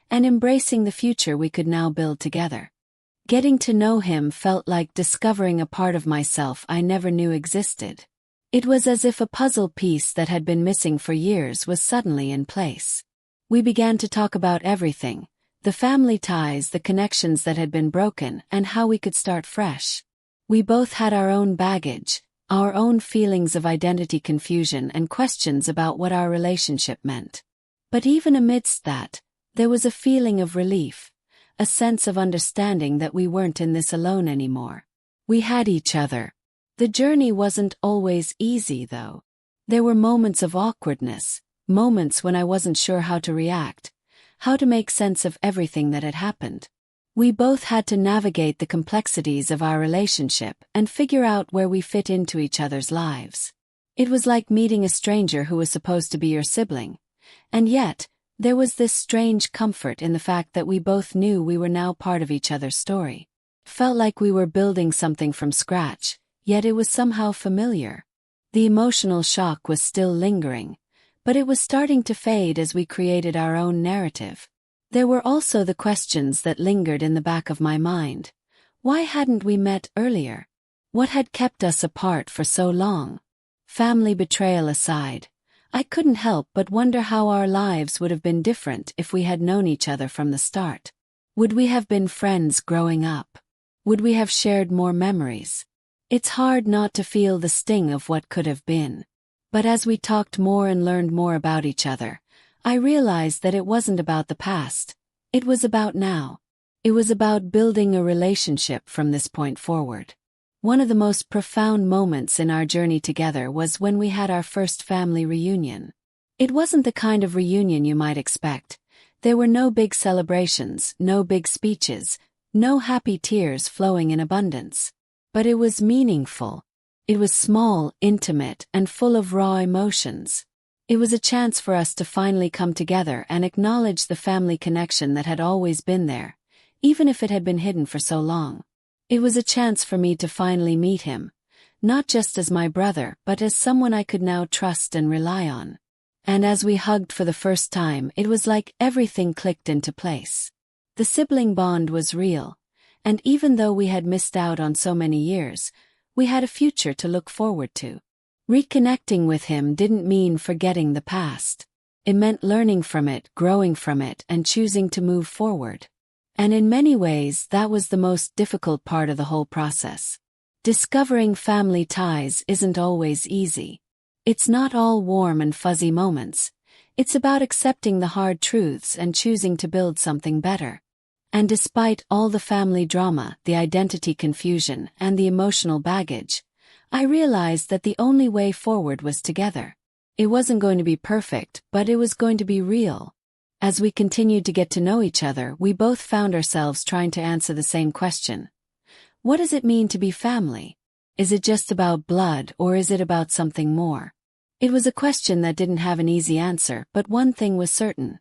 S1: and embracing the future we could now build together. Getting to know him felt like discovering a part of myself I never knew existed. It was as if a puzzle piece that had been missing for years was suddenly in place. We began to talk about everything, the family ties, the connections that had been broken, and how we could start fresh. We both had our own baggage, our own feelings of identity confusion and questions about what our relationship meant. But even amidst that, there was a feeling of relief, a sense of understanding that we weren't in this alone anymore. We had each other. The journey wasn't always easy, though. There were moments of awkwardness, moments when I wasn't sure how to react, how to make sense of everything that had happened. We both had to navigate the complexities of our relationship and figure out where we fit into each other's lives. It was like meeting a stranger who was supposed to be your sibling, and yet, there was this strange comfort in the fact that we both knew we were now part of each other's story. It felt like we were building something from scratch, yet it was somehow familiar. The emotional shock was still lingering, but it was starting to fade as we created our own narrative. There were also the questions that lingered in the back of my mind. Why hadn't we met earlier? What had kept us apart for so long? Family betrayal aside, I couldn't help but wonder how our lives would have been different if we had known each other from the start. Would we have been friends growing up? Would we have shared more memories? It's hard not to feel the sting of what could have been. But as we talked more and learned more about each other, I realized that it wasn't about the past, It was about now. It was about building a relationship from this point forward. One of the most profound moments in our journey together was when we had our first family reunion. It wasn't the kind of reunion you might expect. There were no big celebrations, no big speeches, no happy tears flowing in abundance. But it was meaningful. It was small, intimate, and full of raw emotions. It was a chance for us to finally come together and acknowledge the family connection that had always been there, even if it had been hidden for so long. It was a chance for me to finally meet him, not just as my brother but as someone I could now trust and rely on. And as we hugged for the first time, it was like everything clicked into place. The sibling bond was real, and even though we had missed out on so many years, we had a future to look forward to. Reconnecting with him didn't mean forgetting the past. It meant learning from it, growing from it, and choosing to move forward. And in many ways, that was the most difficult part of the whole process. Discovering family ties isn't always easy. It's not all warm and fuzzy moments. It's about accepting the hard truths and choosing to build something better. And despite all the family drama, the identity confusion, and the emotional baggage, I realized that the only way forward was together. It wasn't going to be perfect, but it was going to be real. As we continued to get to know each other, we both found ourselves trying to answer the same question. What does it mean to be family? Is it just about blood, or is it about something more? It was a question that didn't have an easy answer, but one thing was certain.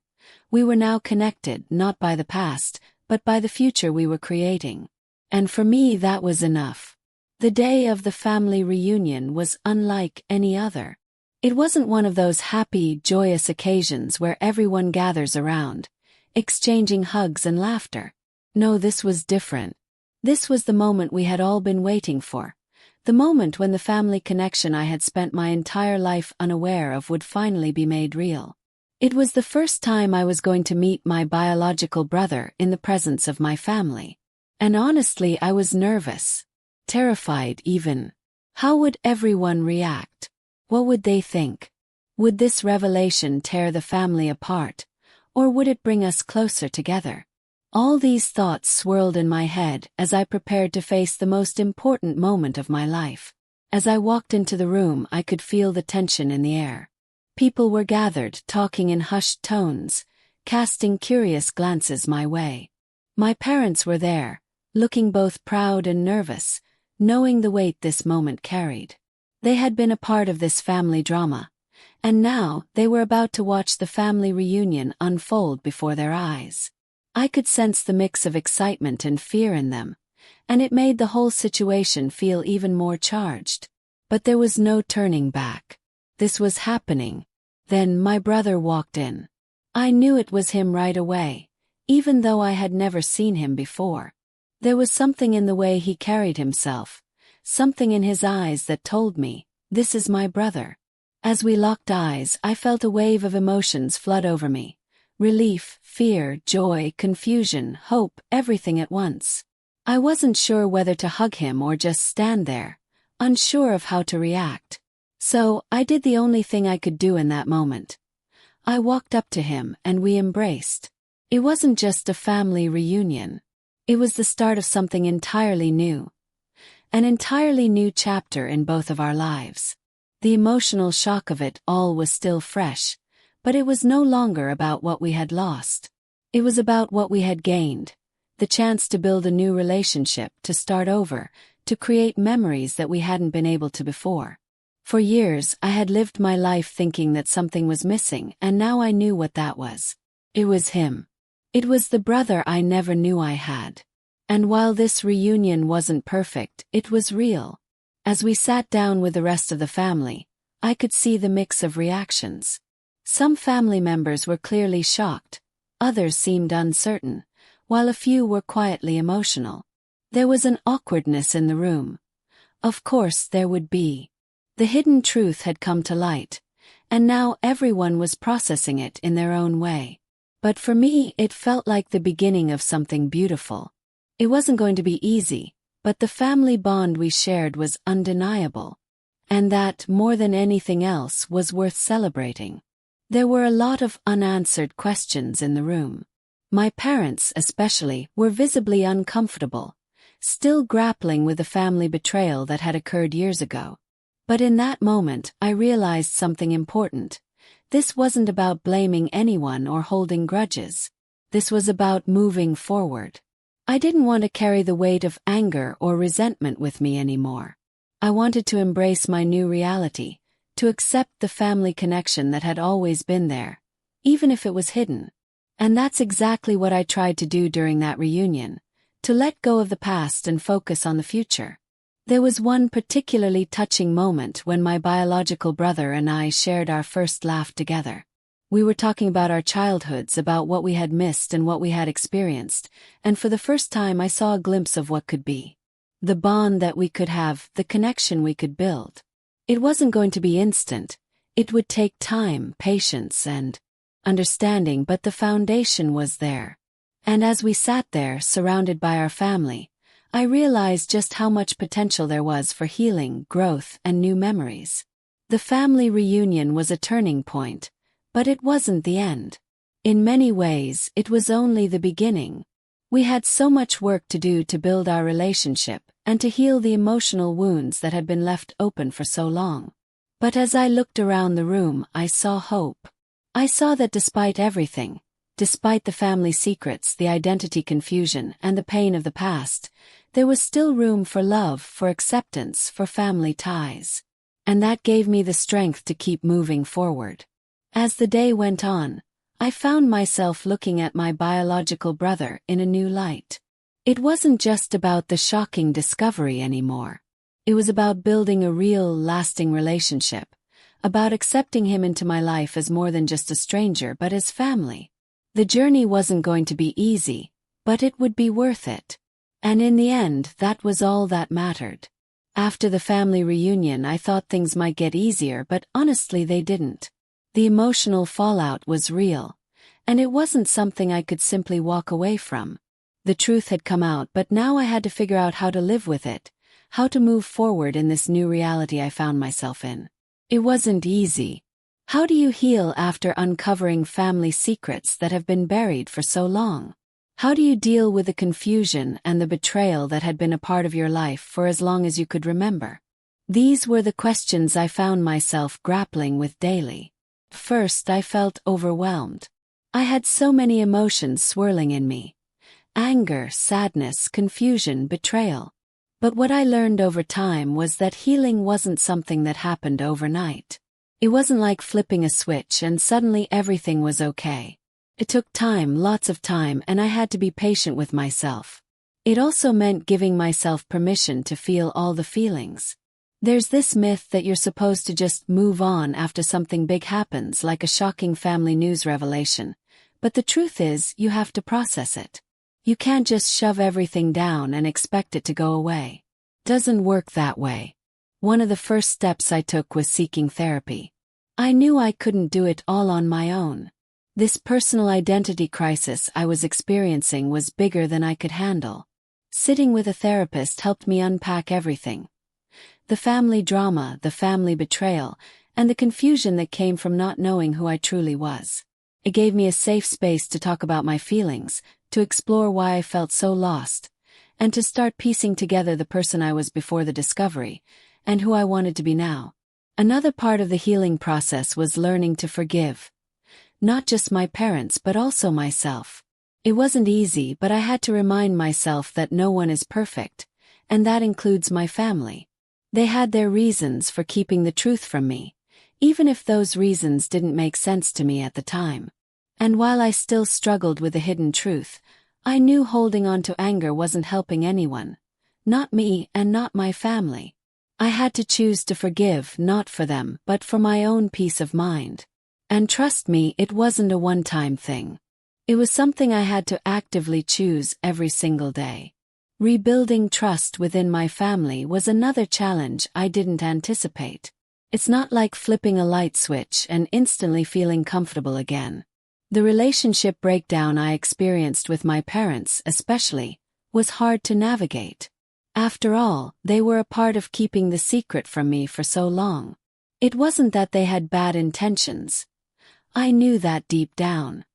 S1: We were now connected, not by the past, but by the future we were creating. And for me, that was enough. The day of the family reunion was unlike any other. It wasn't one of those happy, joyous occasions where everyone gathers around, exchanging hugs and laughter. No, this was different. This was the moment we had all been waiting for. The moment when the family connection I had spent my entire life unaware of would finally be made real. It was the first time I was going to meet my biological brother in the presence of my family. And honestly, I was nervous. Terrified even. How would everyone react? What would they think? Would this revelation tear the family apart, or would it bring us closer together? All these thoughts swirled in my head as I prepared to face the most important moment of my life. As I walked into the room, I could feel the tension in the air. People were gathered, talking in hushed tones, casting curious glances my way. My parents were there, looking both proud and nervous, knowing the weight this moment carried. They had been a part of this family drama, and now they were about to watch the family reunion unfold before their eyes. I could sense the mix of excitement and fear in them, and it made the whole situation feel even more charged. But there was no turning back. This was happening. Then my brother walked in. I knew it was him right away, even though I had never seen him before. There was something in the way he carried himself, something in his eyes that told me, this is my brother. As we locked eyes, I felt a wave of emotions flood over me. Relief, fear, joy, confusion, hope, everything at once. I wasn't sure whether to hug him or just stand there, unsure of how to react. So, I did the only thing I could do in that moment. I walked up to him and we embraced. It wasn't just a family reunion. It was the start of something entirely new. An entirely new chapter in both of our lives. The emotional shock of it all was still fresh, but it was no longer about what we had lost. It was about what we had gained. The chance to build a new relationship, to start over, to create memories that we hadn't been able to before. For years, I had lived my life thinking that something was missing, and now I knew what that was. It was him. It was the brother I never knew I had. And while this reunion wasn't perfect, it was real. As we sat down with the rest of the family, I could see the mix of reactions. Some family members were clearly shocked, others seemed uncertain, while a few were quietly emotional. There was an awkwardness in the room. Of course there would be. The hidden truth had come to light, and now everyone was processing it in their own way. But for me, it felt like the beginning of something beautiful. It wasn't going to be easy, but the family bond we shared was undeniable. And that, more than anything else, was worth celebrating. There were a lot of unanswered questions in the room. My parents, especially, were visibly uncomfortable, still grappling with the family betrayal that had occurred years ago. But in that moment, I realized something important. This wasn't about blaming anyone or holding grudges. This was about moving forward. I didn't want to carry the weight of anger or resentment with me anymore. I wanted to embrace my new reality, to accept the family connection that had always been there, even if it was hidden. And that's exactly what I tried to do during that reunion, to let go of the past and focus on the future. There was one particularly touching moment when my biological brother and I shared our first laugh together. We were talking about our childhoods, about what we had missed and what we had experienced, and for the first time I saw a glimpse of what could be. The bond that we could have, the connection we could build. It wasn't going to be instant. It would take time, patience, and understanding, but the foundation was there. And as we sat there, surrounded by our family, I realized just how much potential there was for healing, growth, and new memories. The family reunion was a turning point, but it wasn't the end. In many ways, it was only the beginning. We had so much work to do to build our relationship and to heal the emotional wounds that had been left open for so long. But as I looked around the room, I saw hope. I saw that despite everything, despite the family secrets, the identity confusion, and the pain of the past, there was still room for love, for acceptance, for family ties. And that gave me the strength to keep moving forward. As the day went on, I found myself looking at my biological brother in a new light. It wasn't just about the shocking discovery anymore. It was about building a real, lasting relationship, about accepting him into my life as more than just a stranger but as family. The journey wasn't going to be easy, but it would be worth it. And in the end, that was all that mattered. After the family reunion, I thought things might get easier, but honestly they didn't. The emotional fallout was real, and it wasn't something I could simply walk away from. The truth had come out, but now I had to figure out how to live with it, how to move forward in this new reality I found myself in. It wasn't easy. How do you heal after uncovering family secrets that have been buried for so long? How do you deal with the confusion and the betrayal that had been a part of your life for as long as you could remember? These were the questions I found myself grappling with daily. First, I felt overwhelmed. I had so many emotions swirling in me. Anger, sadness, confusion, betrayal. But what I learned over time was that healing wasn't something that happened overnight. It wasn't like flipping a switch and suddenly everything was okay. It took time, lots of time, and I had to be patient with myself. It also meant giving myself permission to feel all the feelings. There's this myth that you're supposed to just move on after something big happens, like a shocking family news revelation. But the truth is, you have to process it. You can't just shove everything down and expect it to go away. Doesn't work that way. One of the first steps I took was seeking therapy. I knew I couldn't do it all on my own. This personal identity crisis I was experiencing was bigger than I could handle. Sitting with a therapist helped me unpack everything. The family drama, the family betrayal, and the confusion that came from not knowing who I truly was. It gave me a safe space to talk about my feelings, to explore why I felt so lost, and to start piecing together the person I was before the discovery, and who I wanted to be now. Another part of the healing process was learning to forgive. Not just my parents but also myself. It wasn't easy, but I had to remind myself that no one is perfect, and that includes my family. They had their reasons for keeping the truth from me, even if those reasons didn't make sense to me at the time. And while I still struggled with the hidden truth, I knew holding on to anger wasn't helping anyone. Not me and not my family. I had to choose to forgive, not for them, but for my own peace of mind. And trust me, it wasn't a one-time thing. It was something I had to actively choose every single day. Rebuilding trust within my family was another challenge I didn't anticipate. It's not like flipping a light switch and instantly feeling comfortable again. The relationship breakdown I experienced with my parents, especially, was hard to navigate. After all, they were a part of keeping the secret from me for so long. It wasn't that they had bad intentions. I knew that deep down.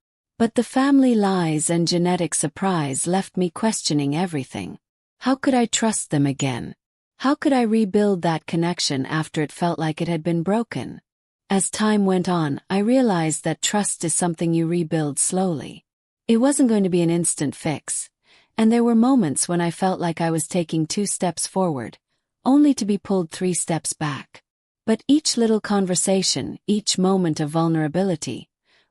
S1: But the family lies and genetic surprise left me questioning everything. How could I trust them again? How could I rebuild that connection after it felt like it had been broken? As time went on, I realized that trust is something you rebuild slowly. It wasn't going to be an instant fix, and there were moments when I felt like I was taking 2 steps forward, only to be pulled 3 steps back. But each little conversation, each moment of vulnerability,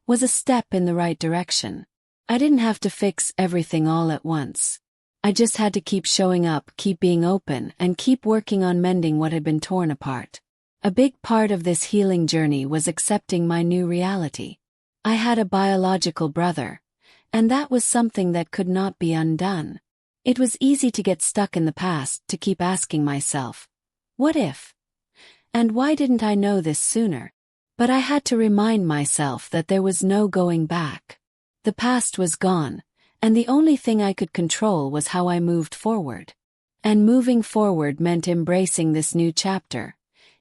S1: was a step in the right direction. I didn't have to fix everything all at once. I just had to keep showing up, keep being open, and keep working on mending what had been torn apart. A big part of this healing journey was accepting my new reality. I had a biological brother, and that was something that could not be undone. It was easy to get stuck in the past, to keep asking myself, what if? And why didn't I know this sooner? But I had to remind myself that there was no going back. The past was gone, and the only thing I could control was how I moved forward. And moving forward meant embracing this new chapter,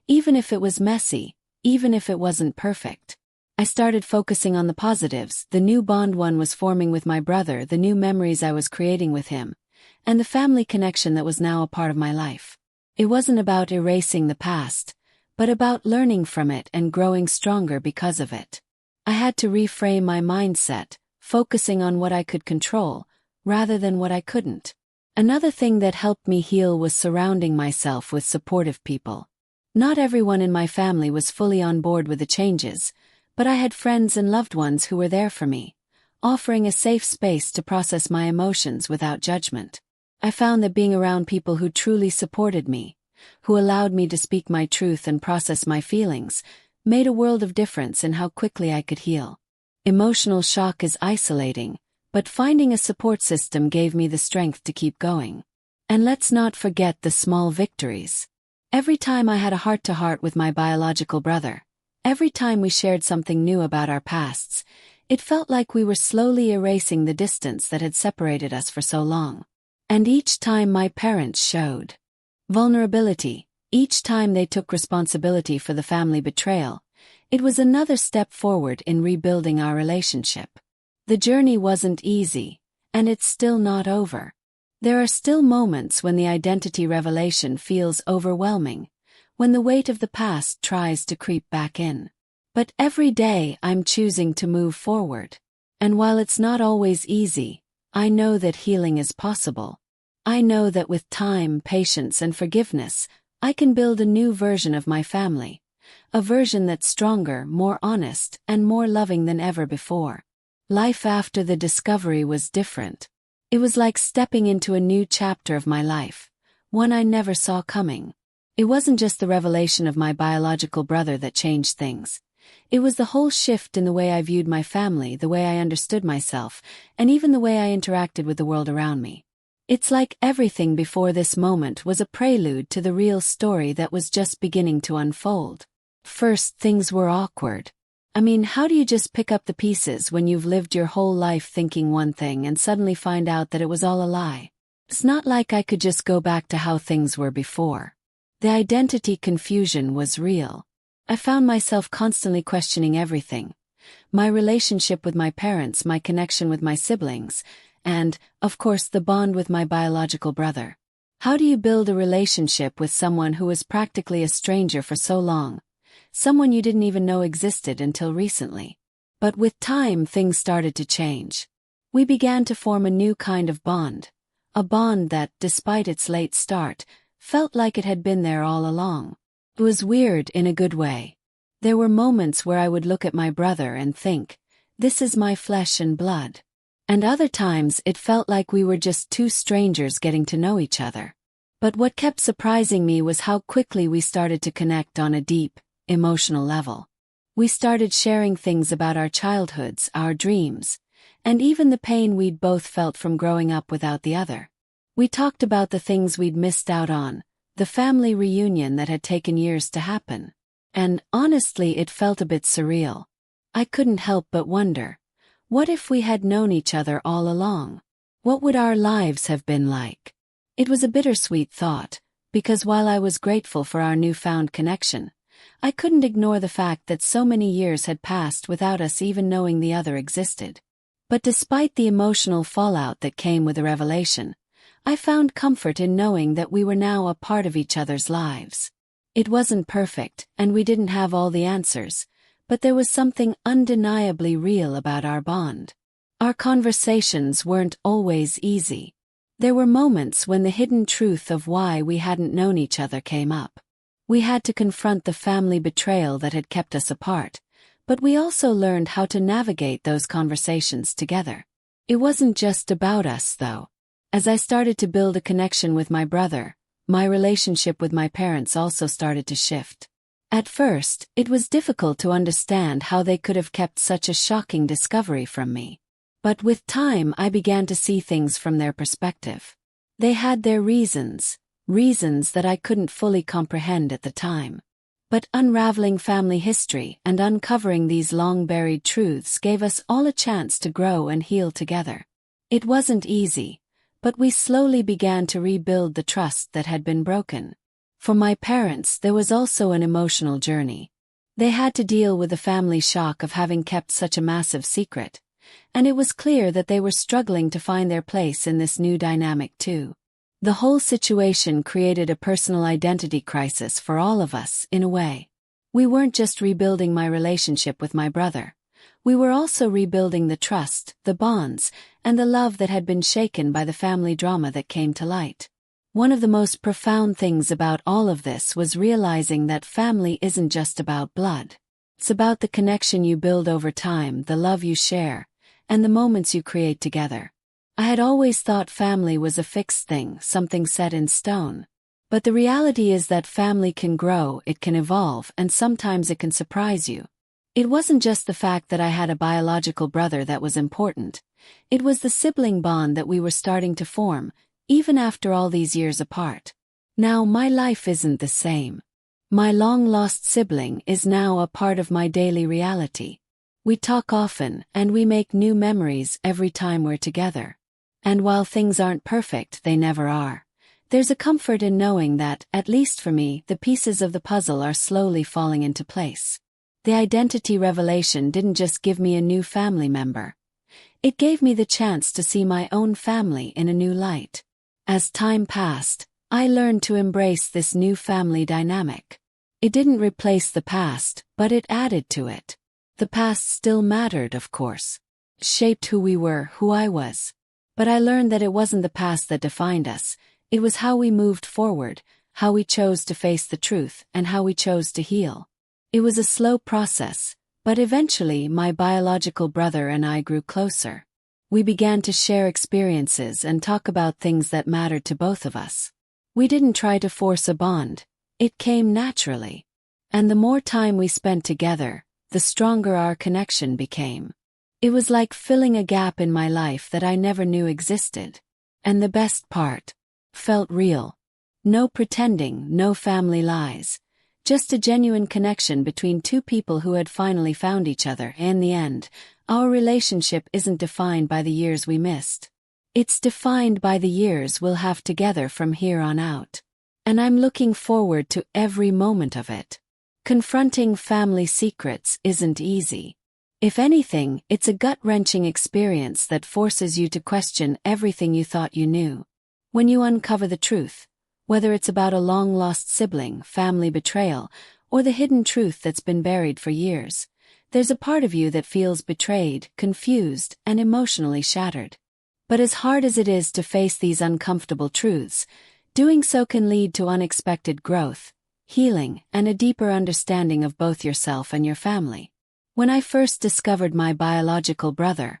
S1: even if it was messy, even if it wasn't perfect. I started focusing on the positives, the new bond one was forming with my brother, the new memories I was creating with him, and the family connection that was now a part of my life. It wasn't about erasing the past, but about learning from it and growing stronger because of it. I had to reframe my mindset, focusing on what I could control, rather than what I couldn't. Another thing that helped me heal was surrounding myself with supportive people. Not everyone in my family was fully on board with the changes, but I had friends and loved ones who were there for me, offering a safe space to process my emotions without judgment. I found that being around people who truly supported me, who allowed me to speak my truth and process my feelings, made a world of difference in how quickly I could heal. Emotional shock is isolating, but finding a support system gave me the strength to keep going. And let's not forget the small victories. Every time I had a heart-to-heart with my biological brother, every time we shared something new about our pasts, it felt like we were slowly erasing the distance that had separated us for so long. And each time my parents showed vulnerability, each time they took responsibility for the family betrayal, it was another step forward in rebuilding our relationship. The journey wasn't easy, and it's still not over. There are still moments when the identity revelation feels overwhelming, when the weight of the past tries to creep back in. But every day I'm choosing to move forward. And while it's not always easy, I know that healing is possible. I know that with time, patience, and forgiveness, I can build a new version of my family. A version that's stronger, more honest, and more loving than ever before. Life after the discovery was different. It was like stepping into a new chapter of my life, one I never saw coming. It wasn't just the revelation of my biological brother that changed things. It was the whole shift in the way I viewed my family, the way I understood myself, and even the way I interacted with the world around me. It's like everything before this moment was a prelude to the real story that was just beginning to unfold. First, things were awkward. I mean, how do you just pick up the pieces when you've lived your whole life thinking one thing and suddenly find out that it was all a lie? It's not like I could just go back to how things were before. The identity confusion was real. I found myself constantly questioning everything. My relationship with my parents, my connection with my siblings, and, of course, the bond with my biological brother. How do you build a relationship with someone who was practically a stranger for so long? Someone you didn't even know existed until recently. But with time, things started to change. We began to form a new kind of bond. A bond that, despite its late start, felt like it had been there all along. It was weird in a good way. There were moments where I would look at my brother and think, this is my flesh and blood. And other times it felt like we were just two strangers getting to know each other. But what kept surprising me was how quickly we started to connect on a deep, emotional level. We started sharing things about our childhoods, our dreams, and even the pain we'd both felt from growing up without the other. We talked about the things we'd missed out on, the family reunion that had taken years to happen. And, honestly, it felt a bit surreal. I couldn't help but wonder, what if we had known each other all along? What would our lives have been like? It was a bittersweet thought, because while I was grateful for our newfound connection, I couldn't ignore the fact that so many years had passed without us even knowing the other existed. But despite the emotional fallout that came with the revelation, I found comfort in knowing that we were now a part of each other's lives. It wasn't perfect, and we didn't have all the answers, but there was something undeniably real about our bond. Our conversations weren't always easy. There were moments when the hidden truth of why we hadn't known each other came up. We had to confront the family betrayal that had kept us apart, but we also learned how to navigate those conversations together. It wasn't just about us, though. As I started to build a connection with my brother, my relationship with my parents also started to shift. At first, it was difficult to understand how they could have kept such a shocking discovery from me. But with time, I began to see things from their perspective. They had their reasons that I couldn't fully comprehend at the time. But unraveling family history and uncovering these long-buried truths gave us all a chance to grow and heal together. It wasn't easy, but we slowly began to rebuild the trust that had been broken. For my parents, there was also an emotional journey. They had to deal with the family shock of having kept such a massive secret, and it was clear that they were struggling to find their place in this new dynamic too. The whole situation created a personal identity crisis for all of us, in a way. We weren't just rebuilding my relationship with my brother. We were also rebuilding the trust, the bonds, and the love that had been shaken by the family drama that came to light. One of the most profound things about all of this was realizing that family isn't just about blood. It's about the connection you build over time, the love you share, and the moments you create together. I had always thought family was a fixed thing, something set in stone. But the reality is that family can grow, it can evolve, and sometimes it can surprise you. It wasn't just the fact that I had a biological brother that was important. It was the sibling bond that we were starting to form, even after all these years apart. Now my life isn't the same. My long-lost sibling is now a part of my daily reality. We talk often, and we make new memories every time we're together. And while things aren't perfect, they never are. There's a comfort in knowing that, at least for me, the pieces of the puzzle are slowly falling into place. The identity revelation didn't just give me a new family member. It gave me the chance to see my own family in a new light. As time passed, I learned to embrace this new family dynamic. It didn't replace the past, but it added to it. The past still mattered, of course. It shaped who we were, who I was. But I learned that it wasn't the past that defined us, it was how we moved forward, how we chose to face the truth, and how we chose to heal. It was a slow process, but eventually my biological brother and I grew closer. We began to share experiences and talk about things that mattered to both of us. We didn't try to force a bond, it came naturally. And the more time we spent together, the stronger our connection became. It was like filling a gap in my life that I never knew existed. And the best part, felt real. No pretending, no family lies. Just a genuine connection between two people who had finally found each other. In the end, our relationship isn't defined by the years we missed. It's defined by the years we'll have together from here on out. And I'm looking forward to every moment of it. Confronting family secrets isn't easy. If anything, it's a gut-wrenching experience that forces you to question everything you thought you knew. When you uncover the truth, whether it's about a long-lost sibling, family betrayal, or the hidden truth that's been buried for years, there's a part of you that feels betrayed, confused, and emotionally shattered. But as hard as it is to face these uncomfortable truths, doing so can lead to unexpected growth, healing, and a deeper understanding of both yourself and your family. When I first discovered my biological brother,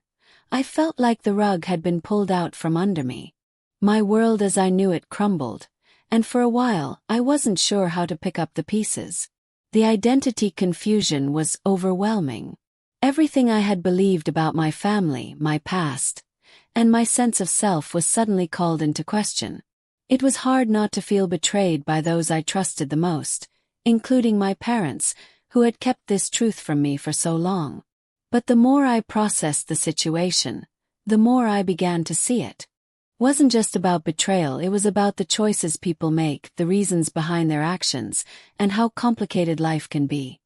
S1: I felt like the rug had been pulled out from under me. My world as I knew it crumbled, and for a while I wasn't sure how to pick up the pieces. The identity confusion was overwhelming. Everything I had believed about my family, my past, and my sense of self was suddenly called into question. It was hard not to feel betrayed by those I trusted the most, including my parents, who had kept this truth from me for so long. But the more I processed the situation, the more I began to see it. It wasn't just about betrayal, it was about the choices people make, the reasons behind their actions, and how complicated life can be.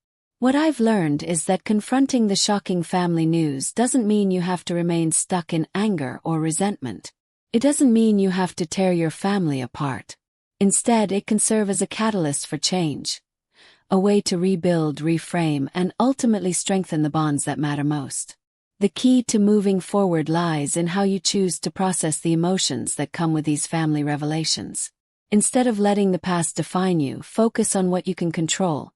S1: What I've learned is that confronting the shocking family news doesn't mean you have to remain stuck in anger or resentment. It doesn't mean you have to tear your family apart. Instead, it can serve as a catalyst for change, a way to rebuild, reframe, and ultimately strengthen the bonds that matter most. The key to moving forward lies in how you choose to process the emotions that come with these family revelations. Instead of letting the past define you, focus on what you can control: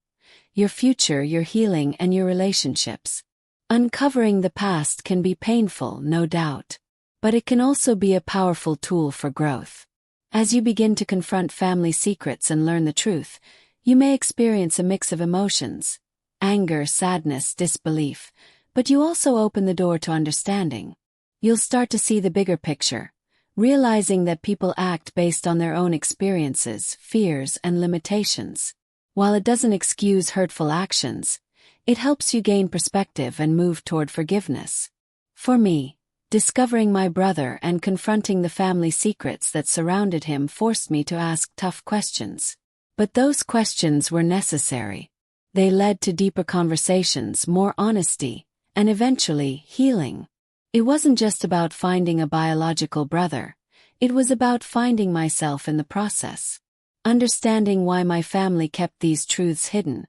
S1: your future, your healing, and your relationships. Uncovering the past can be painful, no doubt, but it can also be a powerful tool for growth. As you begin to confront family secrets and learn the truth, you may experience a mix of emotions: anger, sadness, disbelief, but you also open the door to understanding. You'll start to see the bigger picture, realizing that people act based on their own experiences, fears, and limitations. While it doesn't excuse hurtful actions, it helps you gain perspective and move toward forgiveness. For me, discovering my brother and confronting the family secrets that surrounded him forced me to ask tough questions. But those questions were necessary. They led to deeper conversations, more honesty, and eventually, healing. It wasn't just about finding a biological brother. It was about finding myself in the process. Understanding why my family kept these truths hidden,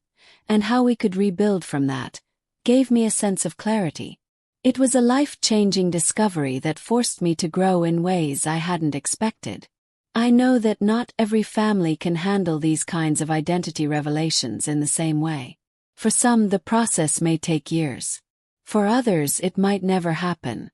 S1: and how we could rebuild from that, gave me a sense of clarity. It was a life-changing discovery that forced me to grow in ways I hadn't expected. I know that not every family can handle these kinds of identity revelations in the same way. For some, the process may take years. For others, it might never happen.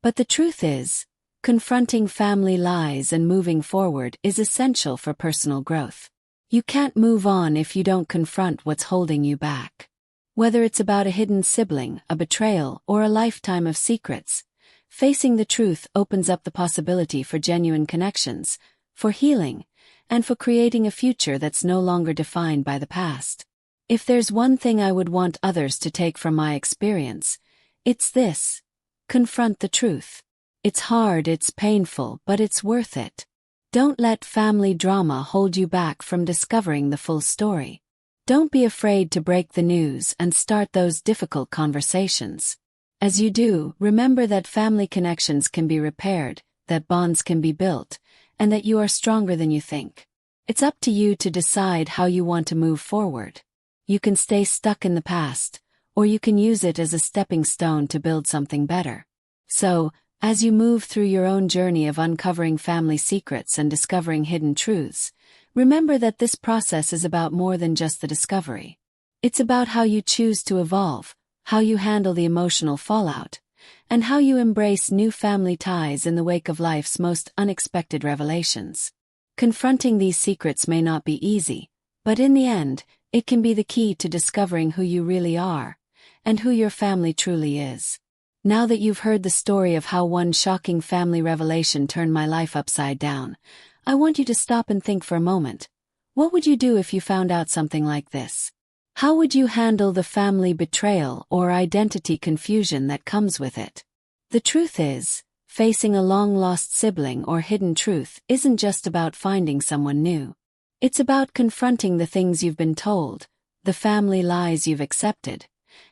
S1: But the truth is, confronting family lies and moving forward is essential for personal growth. You can't move on if you don't confront what's holding you back. Whether it's about a hidden sibling, a betrayal, or a lifetime of secrets, facing the truth opens up the possibility for genuine connections, for healing, and for creating a future that's no longer defined by the past. If there's one thing I would want others to take from my experience, it's this: confront the truth. It's hard, it's painful, but it's worth it. Don't let family drama hold you back from discovering the full story. Don't be afraid to break the news and start those difficult conversations. As you do, remember that family connections can be repaired, that bonds can be built, and that you are stronger than you think. It's up to you to decide how you want to move forward. You can stay stuck in the past, or you can use it as a stepping stone to build something better. So, as you move through your own journey of uncovering family secrets and discovering hidden truths, remember that this process is about more than just the discovery. It's about how you choose to evolve, how you handle the emotional fallout, and how you embrace new family ties in the wake of life's most unexpected revelations. Confronting these secrets may not be easy, but in the end, it can be the key to discovering who you really are, and who your family truly is. Now that you've heard the story of how one shocking family revelation turned my life upside down, I want you to stop and think for a moment. What would you do if you found out something like this? How would you handle the family betrayal or identity confusion that comes with it? The truth is, facing a long-lost sibling or hidden truth isn't just about finding someone new. It's about confronting the things you've been told, the family lies you've accepted,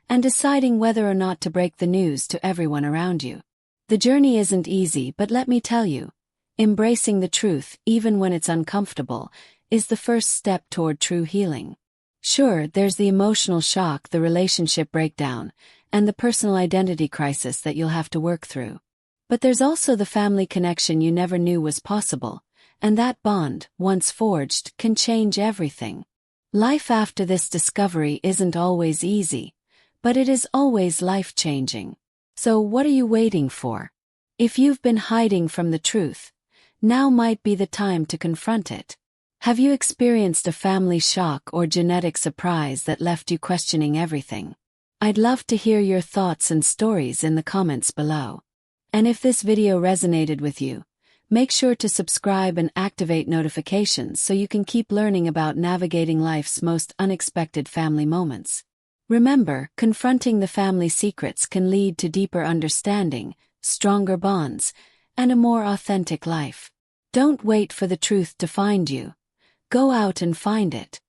S1: and deciding whether or not to break the news to everyone around you. The journey isn't easy, but let me tell you, embracing the truth, even when it's uncomfortable, is the first step toward true healing. Sure, there's the emotional shock, the relationship breakdown, and the personal identity crisis that you'll have to work through. But there's also the family connection you never knew was possible, and that bond, once forged, can change everything. Life after this discovery isn't always easy, but it is always life-changing. So what are you waiting for? If you've been hiding from the truth, now might be the time to confront it. Have you experienced a family shock or genetic surprise that left you questioning everything? I'd love to hear your thoughts and stories in the comments below. And if this video resonated with you, make sure to subscribe and activate notifications so you can keep learning about navigating life's most unexpected family moments. Remember, confronting the family secrets can lead to deeper understanding, stronger bonds, and a more authentic life. Don't wait for the truth to find you. Go out and find it.